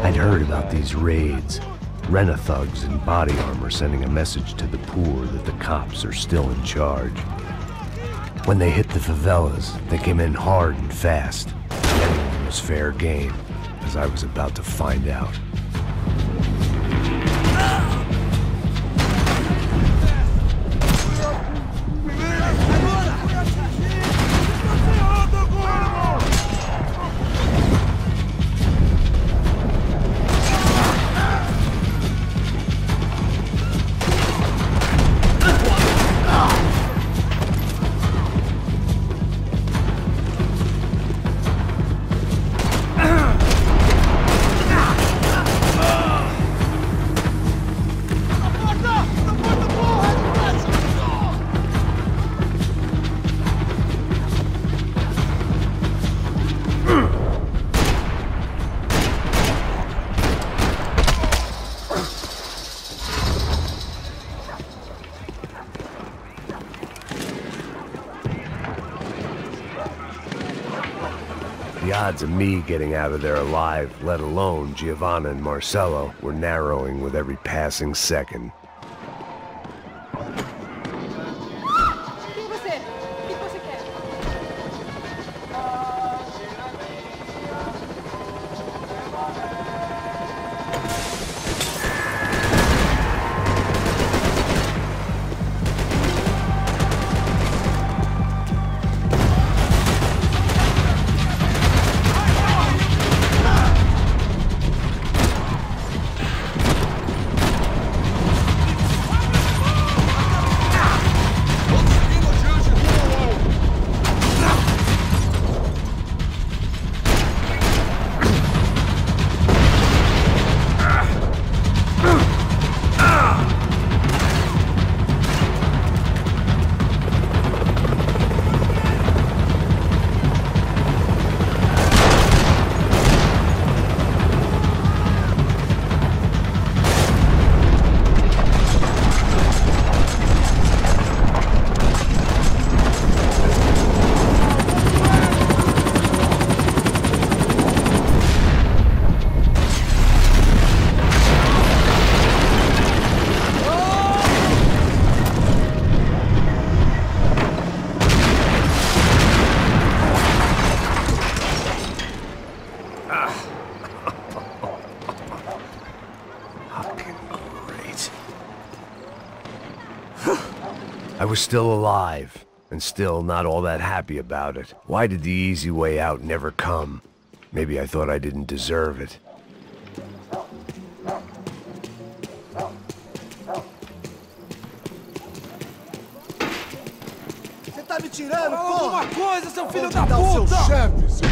I'd heard about these raids. Rent-a-thugs in body armor sending a message to the poor that the cops are still in charge. When they hit the favelas, they came in hard and fast. Anyone was fair game, as I was about to find out. The odds of me getting out of there alive, let alone Giovanna and Marcello, were narrowing with every passing second. I was still alive, and still not all that happy about it. Why did the easy way out never come? Maybe I thought I didn't deserve it. Você tá me tirando, porra? Alguma coisa, seu filho da puta! Seu chefe, seu...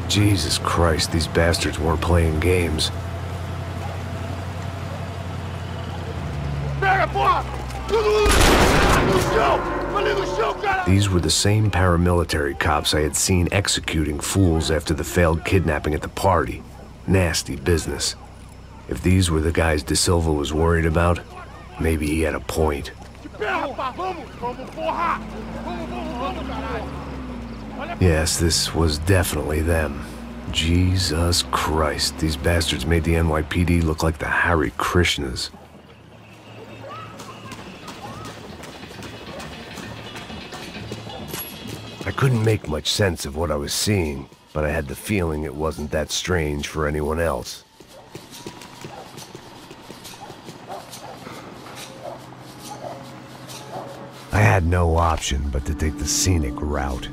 Jesus Christ, these bastards weren't playing games. These were the same paramilitary cops I had seen executing fools after the failed kidnapping at the party. Nasty business. If these were the guys De Silva was worried about, maybe he had a point. Yes, this was definitely them. Jesus Christ, these bastards made the NYPD look like the Hare Krishnas. I couldn't make much sense of what I was seeing, but I had the feeling it wasn't that strange for anyone else. I had no option but to take the scenic route.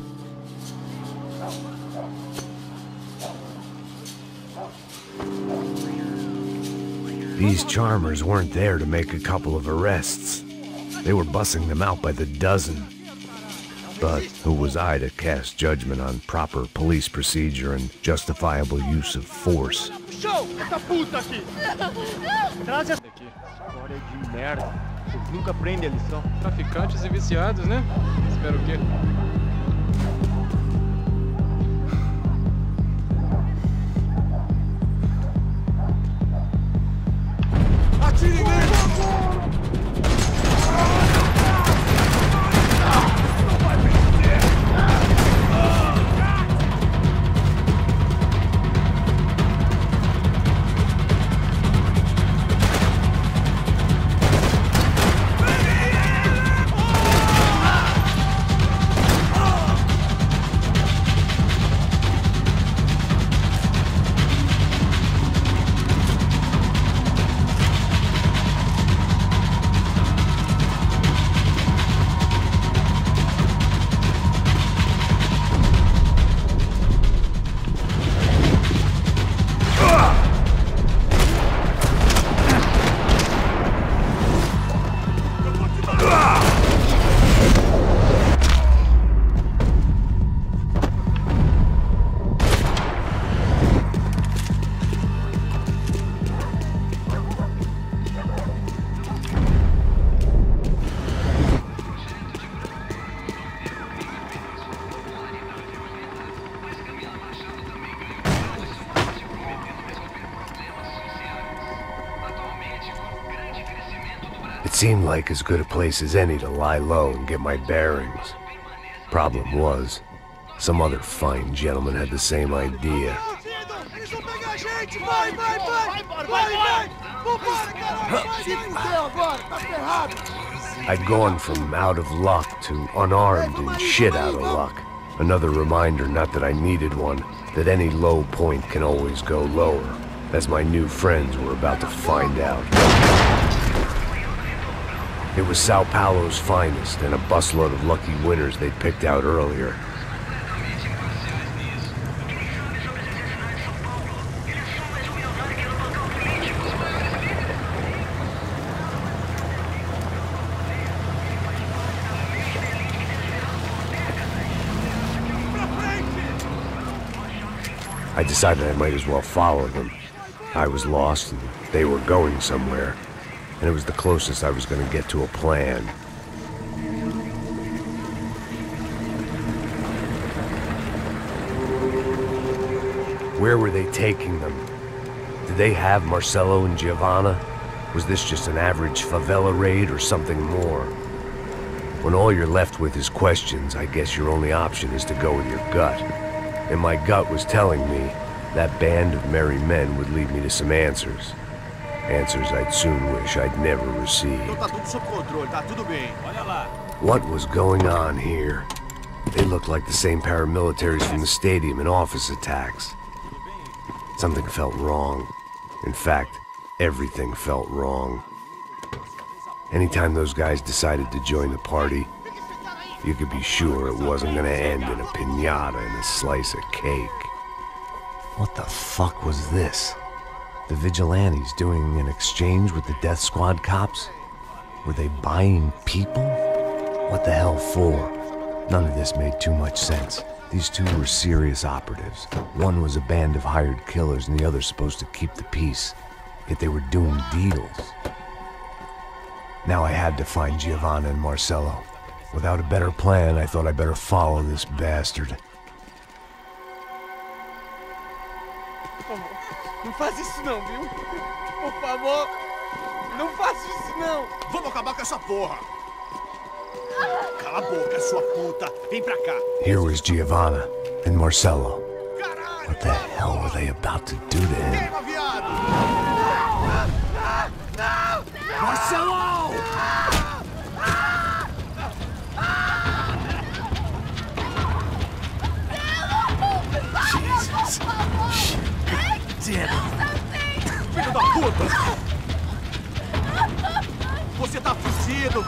These charmers weren't there to make a couple of arrests. They were bussing them out by the dozen. But who was I to cast judgment on proper police procedure and justifiable use of force? Show! Essa puta aqui! Traz essa... História de merda. Vocês nunca aprendem a lição. Traficantes e viciados, né? Espero o quê? Atire nele! It seemed like as good a place as any to lie low and get my bearings. Problem was, some other fine gentleman had the same idea. I'd gone from out of luck to unarmed and shit out of luck. Another reminder, not that I needed one, that any low point can always go lower, as my new friends were about to find out. It was São Paulo's finest, and a busload of lucky winners they'd picked out earlier. I decided I might as well follow them. I was lost, and they were going somewhere. And it was the closest I was going to get to a plan. Where were they taking them? Did they have Marcelo and Giovanna? Was this just an average favela raid or something more? When all you're left with is questions, I guess your only option is to go with your gut. And my gut was telling me that band of merry men would lead me to some answers. Answers I'd soon wish I'd never received. What was going on here? They looked like the same paramilitaries from the stadium in office attacks. Something felt wrong. In fact, everything felt wrong. Anytime those guys decided to join the party, you could be sure it wasn't gonna end in a piñata and a slice of cake. What the fuck was this? The vigilantes doing an exchange with the death squad cops? Were they buying people? What the hell for? None of this made too much sense. These two were serious operatives. One was a band of hired killers and the other supposed to keep the peace. Yet they were doing deals. Now I had to find Giovanna and Marcelo. Without a better plan, I thought I'd better follow this bastard. Não faz isso não, viu? Por favor, não faz isso não. Vamos acabar com essa porra. Cala a boca, sua puta. Vem pra cá. Here was Giovanna and Marcelo. What the hell were they about to do to him? Marcelo!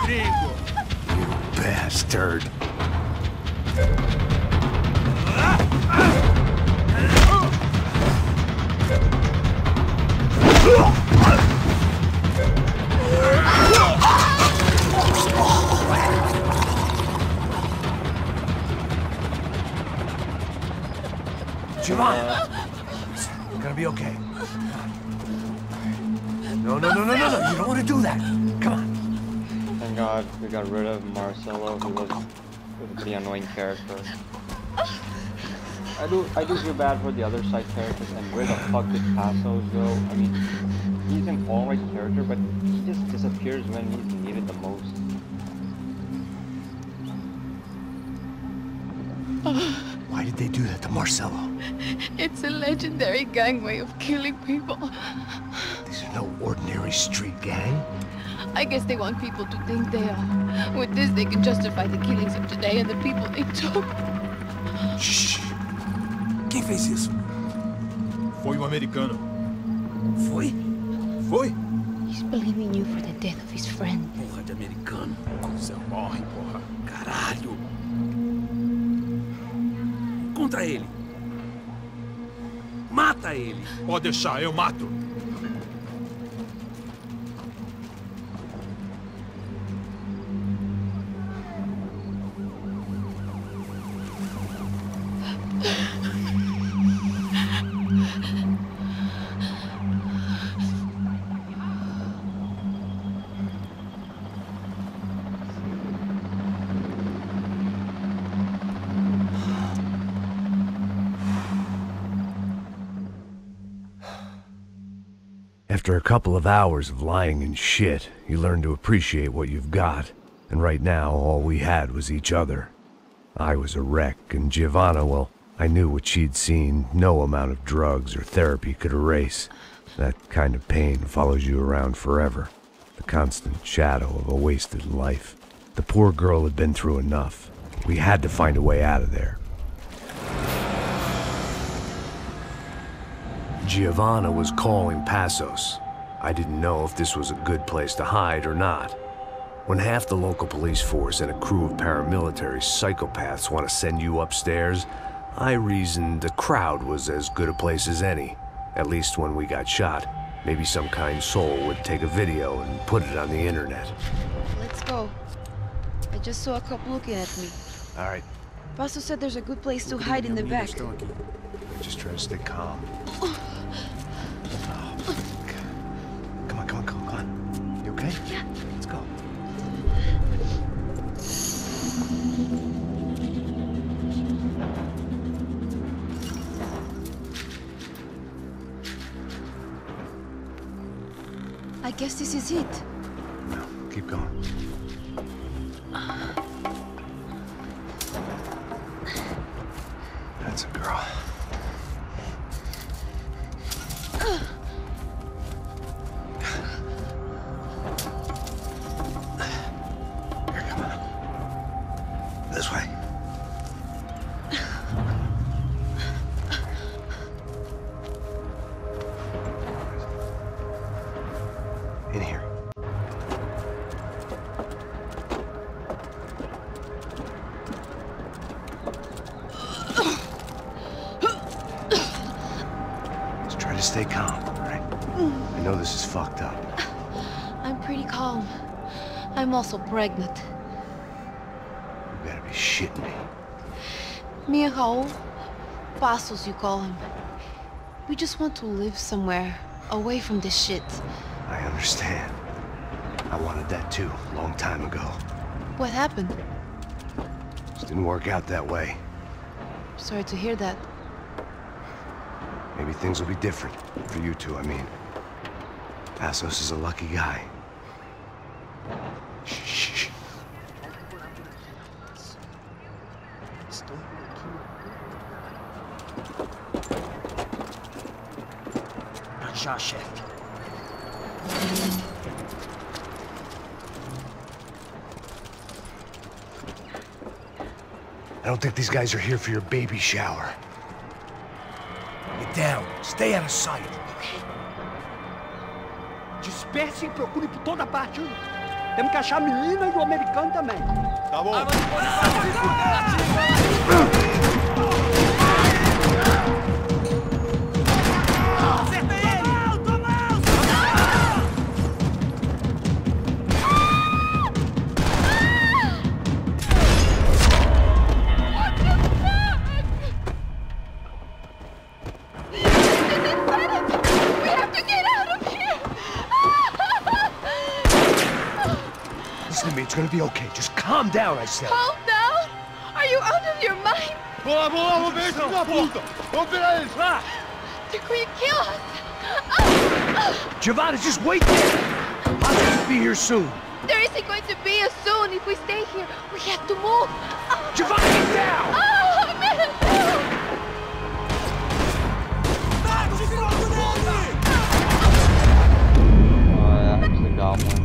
gringo! Bastard. Giovanni! You're gonna be okay. No, no, no, no, no, no! You don't want to do that! Come on! Thank God we got rid of Marcelo. He was a pretty annoying character. I do feel bad for the other side characters, and where the fuck did Passos go? I mean, he's an alright character, but he just disappears when he's needed the most. Why did they do that to Marcelo? It's a legendary gang way of killing people. These are no ordinary street gang. I guess they want people to think they are. With this, they can justify the killings of today and the people they took. Shh! Quem fez isso? Foi americano. Foi? Foi? He's blaming you for the death of his friend. Porra de americano. Você morre, porra. Caralho. Contra ele. Mata ele. Pode deixar, eu mato. After a couple of hours of lying in shit, you learn to appreciate what you've got. And right now, all we had was each other. I was a wreck, and Giovanna, well, I knew what she'd seen no amount of drugs or therapy could erase. That kind of pain follows you around forever. The constant shadow of a wasted life. The poor girl had been through enough. We had to find a way out of there. Giovanna was calling Passos. I didn't know if this was a good place to hide or not. When half the local police force and a crew of paramilitary psychopaths want to send you upstairs, I reasoned the crowd was as good a place as any. At least when we got shot, maybe some kind soul would take a video and put it on the internet. Let's go. I just saw a cop looking at me. All right. Passos said there's a good place to hide in the back. Just try to stay calm. Oh, come on, come on, come on. You okay? Yeah. Let's go. I guess this is it. No, keep going. That's a girl. Here, come on. This way. In here. Just try to stay calm, all right? I know this is fucked up. I'm pretty calm. I'm also pregnant. You gotta be shitting me. Me and Raul, Passos you call him. We just want to live somewhere, away from this shit. I understand. I wanted that too, a long time ago. What happened? Just didn't work out that way. Sorry to hear that. Maybe things will be different. For you two, I mean. Passos is a lucky guy. Shh. Já, chefe. I don't think these guys are here for your baby shower. Get down. Stay out of sight. Disperse e procure por toda parte. Temos que achar a menina e o americano também. Tá bom. Listen to me, it's gonna be okay. Just calm down, I said. Calm down? Are you out of your mind? Vamos ver esse filho da puta! Vamos virar eles, lá! They're going to kill us! Giovanna, just wait there! I'll be here soon. There isn't going to be a soon if we stay here. We have to move. Giovanna, get down! Oh, man! I actually got one.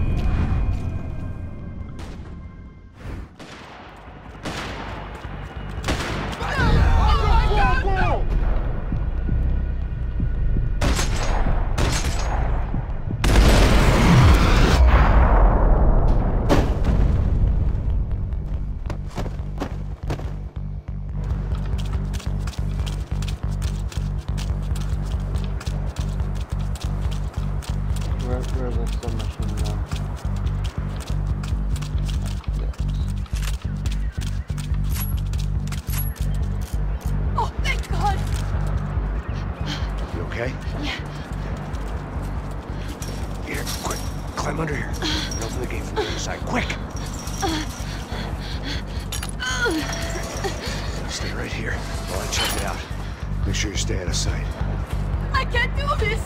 Where's the submachine gun? Oh, thank God! You okay? Yeah. Here, quick. Climb under here. And open the gate from the other side. Quick! Stay right here while I check it out. Make sure you stay out of sight. I can't do this!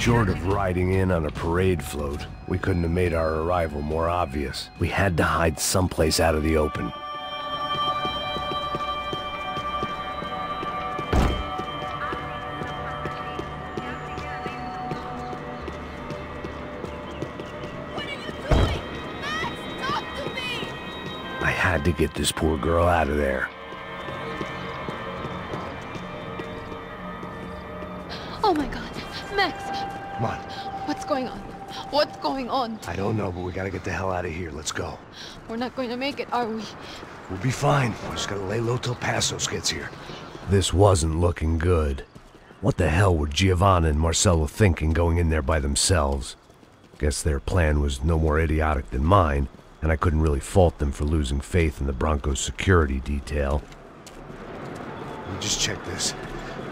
Short of riding in on a parade float, we couldn't have made our arrival more obvious. We had to hide someplace out of the open. I had to get this poor girl out of there. Oh my God, Max! Come on. What's going on? What's going on? I don't know, but we gotta get the hell out of here. Let's go. We're not going to make it, are we? We'll be fine. We just gotta lay low till Passos gets here. This wasn't looking good. What the hell were Giovanna and Marcelo thinking going in there by themselves? Guess their plan was no more idiotic than mine, and I couldn't really fault them for losing faith in the Broncos security detail. Let me just check this.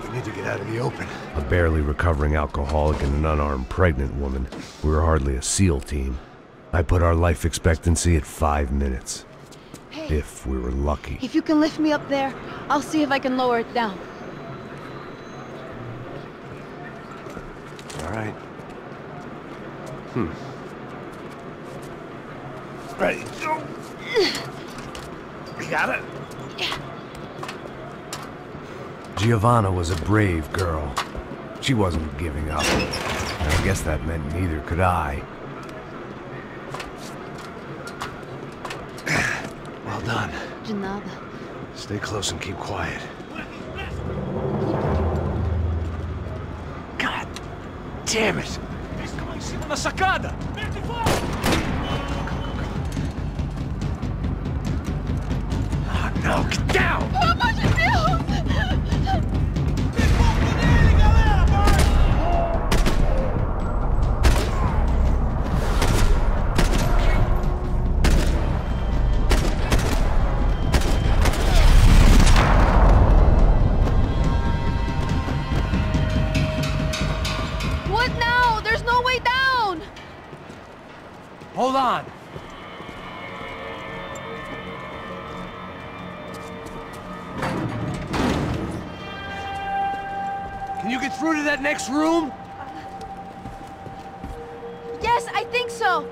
We need to get out of the open. A barely recovering alcoholic and an unarmed pregnant woman. We were hardly a SEAL team. I put our life expectancy at 5 minutes. Hey, if we were lucky. if you can lift me up there, I'll see if I can lower it down. All right. Ready. Go. You got it? Yeah. Giovanna was a brave girl. She wasn't giving up. And I guess that meant neither could I. Well done. De nada. Stay close and keep quiet. God damn it! Na sacada! Now get down! Pelo amor de Deus! What now? There's no way down! Hold on. Can you get through to that next room? Yes, I think so.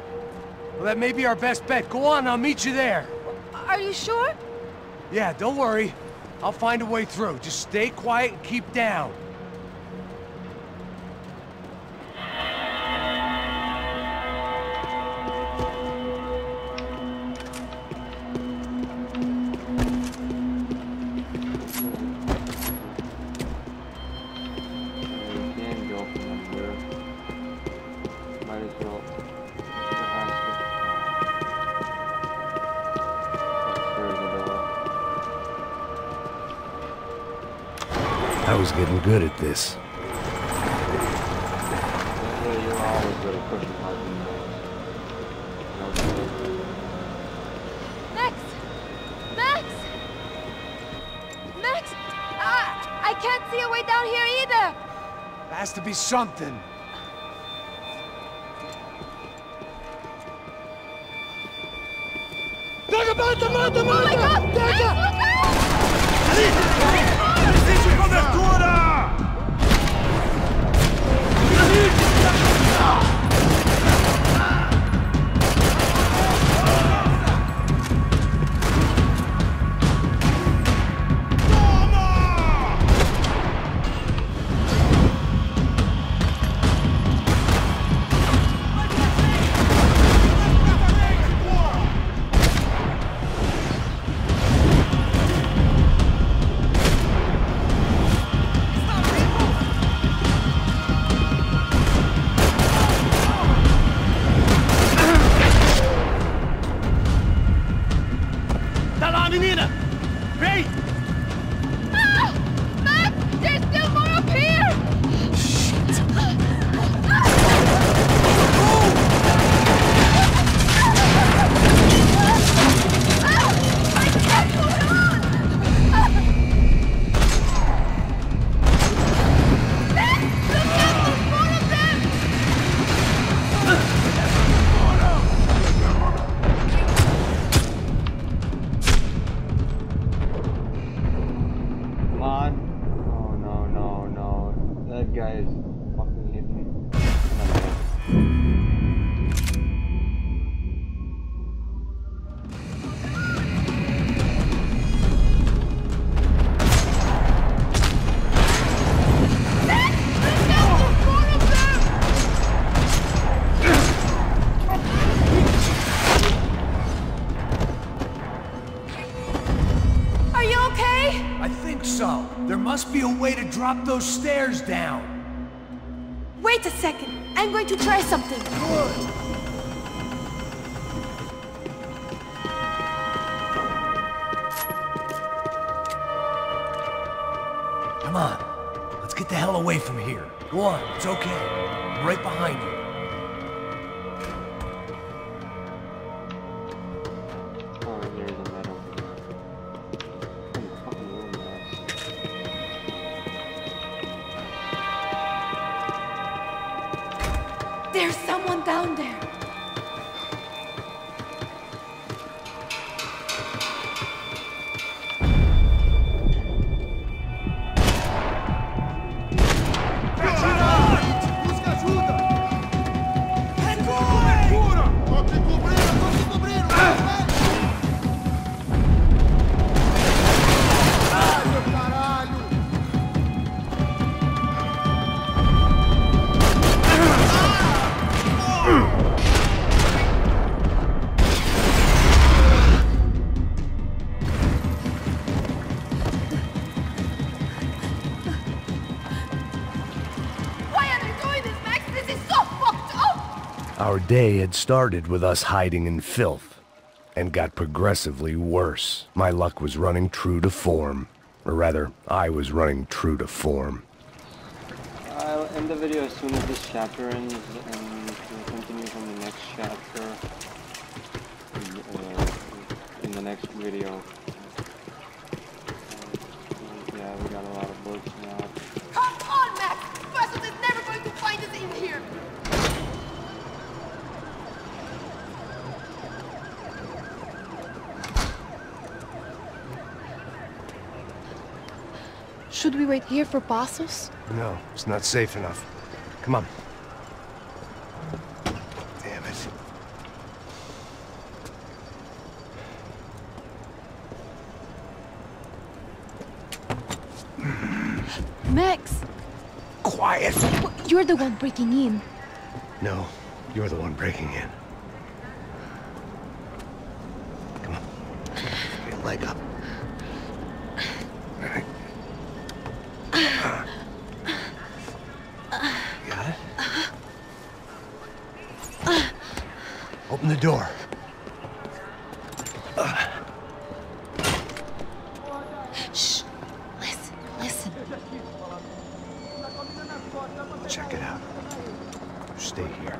Well, that may be our best bet. Go on, I'll meet you there. Are you sure? Yeah, don't worry. I'll find a way through. Just stay quiet and keep down. I was getting good at this. Max! Max! Max! I can't see a way down here either! There has to be something. Oh my God! Max, look out! Existe cobertura! Must be a way to drop those stairs down. Wait a second. I'm going to try something. Good. Come on. Let's get the hell away from here. Go on. It's okay. I'm right behind you. There's someone down there. Our day had started with us hiding in filth. and got progressively worse. My luck was running true to form. Or rather, I was running true to form. I'll end the video as soon as this chapter ends, and we'll continue from the next chapter in the next video. Yeah, we got a lot of books now. Come on, Max! Bastos is never going to find us in here! Should we wait here for Passos? No, it's not safe enough. Come on. Damn it. Max! Quiet! You're the one breaking in. No, you're the one breaking in. Come on. Get your leg up. All right. Got it? Open the door. Shh. Listen. Check it out. Stay here.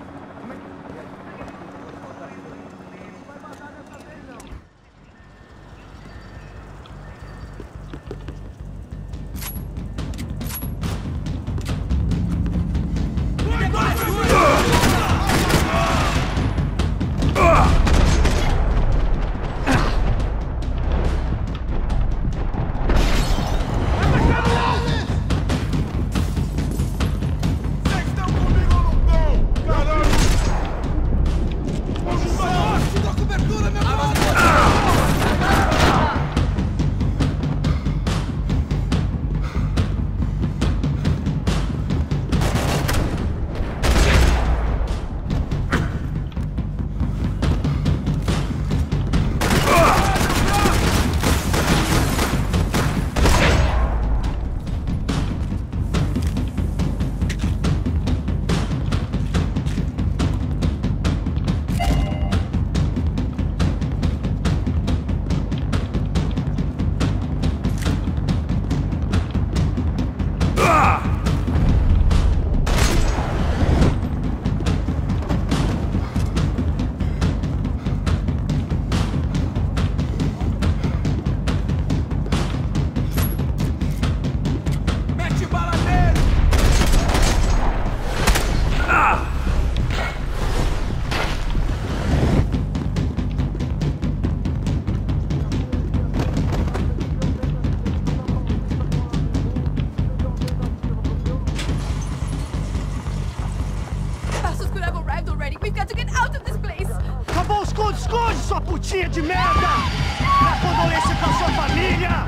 Esconde, sua putinha de merda! Minha condolência pra sua família!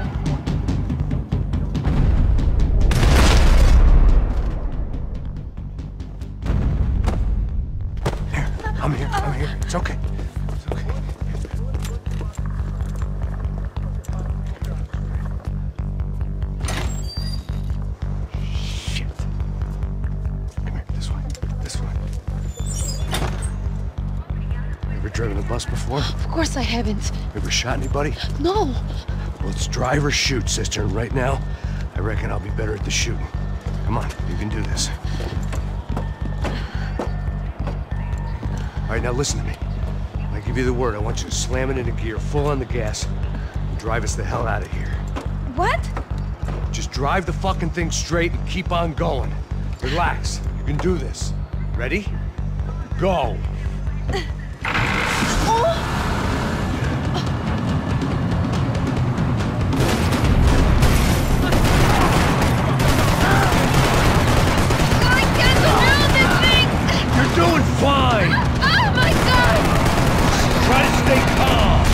I'm here. It's okay. It's okay. Shit. Come here, this way. Ever driven a bus before? Of course I haven't. Ever shot anybody? No. Well, it's drive or shoot, sister. And right now, I reckon I'll be better at the shooting. Come on, you can do this. All right, now listen to me. When I give you the word, I want you to slam it into gear, full on the gas, and drive us the hell out of here. What? Just drive the fucking thing straight and keep on going. Relax. You can do this. Ready? Go. You're doing fine! Oh my god! Try to stay calm!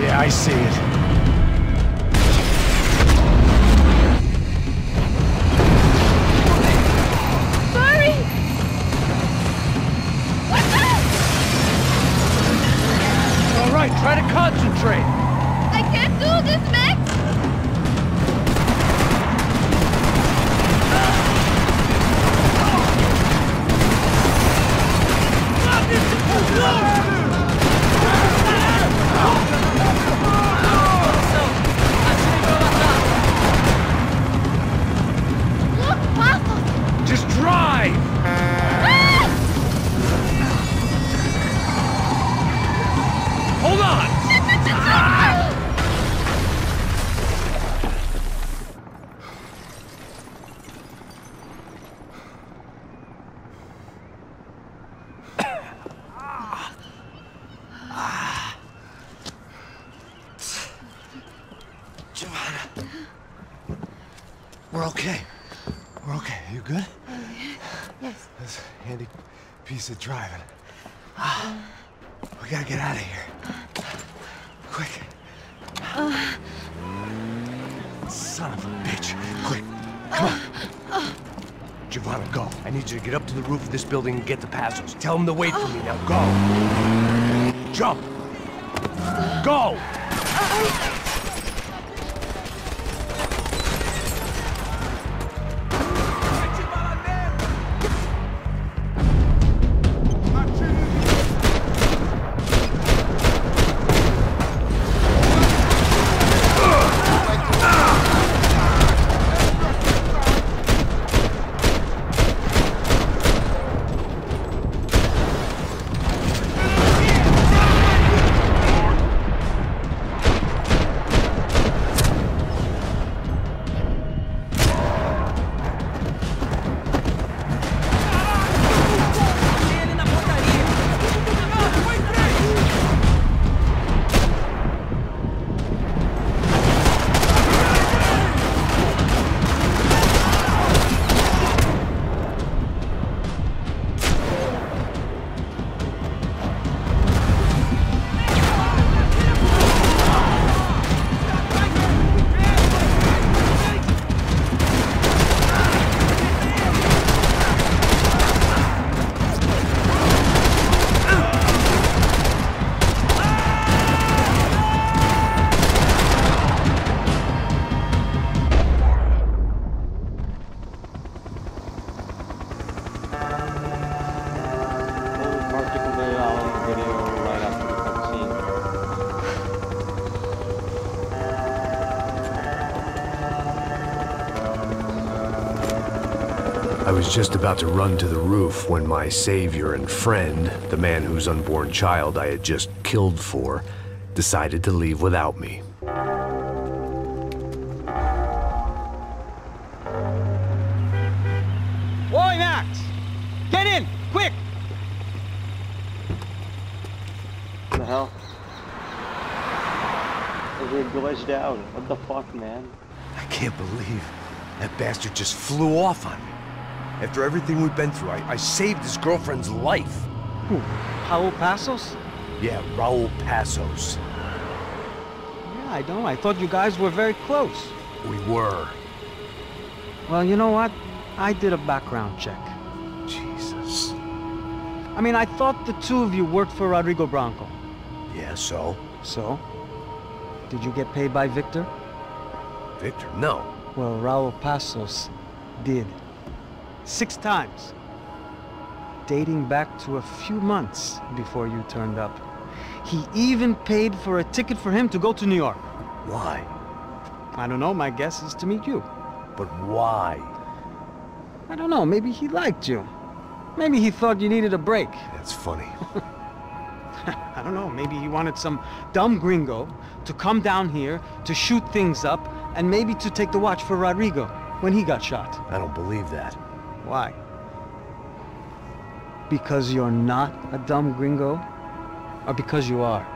Yeah, I see it. Sorry! What's up? All right, try to concentrate. I can't do this, Max! Look, Papa! Just drive! Hold on! We're okay. We're okay. You good? Yes. That's a handy piece of driving. We gotta get out of here. Quick. Son of a bitch. Quick. Come on. Giovanna, go. I need you to get up to the roof of this building and get the Passos. Tell them to wait for me. Now go. Jump. Go! I was just about to run to the roof when my savior and friend, the man whose unborn child I had just killed for, decided to leave without me. Oi, Max! Get in! Quick! What the hell? We're glitched out. What the fuck, man? I can't believe that bastard just flew off on me. After everything we've been through, I saved his girlfriend's life. Who? Raul Passos? Yeah, Raul Passos. Yeah, I know. I thought you guys were very close. We were. Well, you know what? I did a background check. Jesus. I mean, I thought the two of you worked for Rodrigo Branco. Yeah, so? So? Did you get paid by Victor? Victor? No. Well, Raul Passos did. 6 times. Dating back to a few months before you turned up. He even paid for a ticket for him to go to New York. Why? I don't know. My guess is to meet you. But why? I don't know. Maybe he liked you. Maybe he thought you needed a break. That's funny. I don't know. Maybe he wanted some dumb gringo to come down here to shoot things up and maybe to take the watch for Rodrigo when he got shot. I don't believe that. Why? Because you're not a dumb gringo? Or because you are?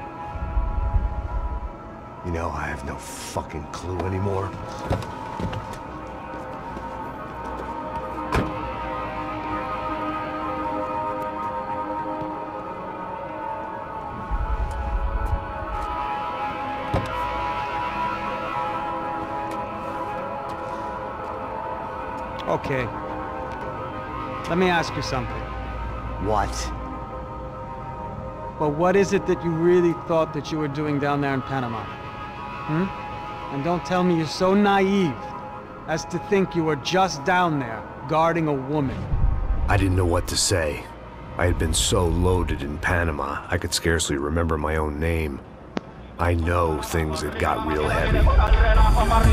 You know, I have no fucking clue anymore. Okay. Let me ask you something. What? Well, what is it that you really thought that you were doing down there in Panama? And don't tell me you're so naive as to think you were just down there guarding a woman. I didn't know what to say. I had been so loaded in Panama, I could scarcely remember my own name. I know things had got real heavy.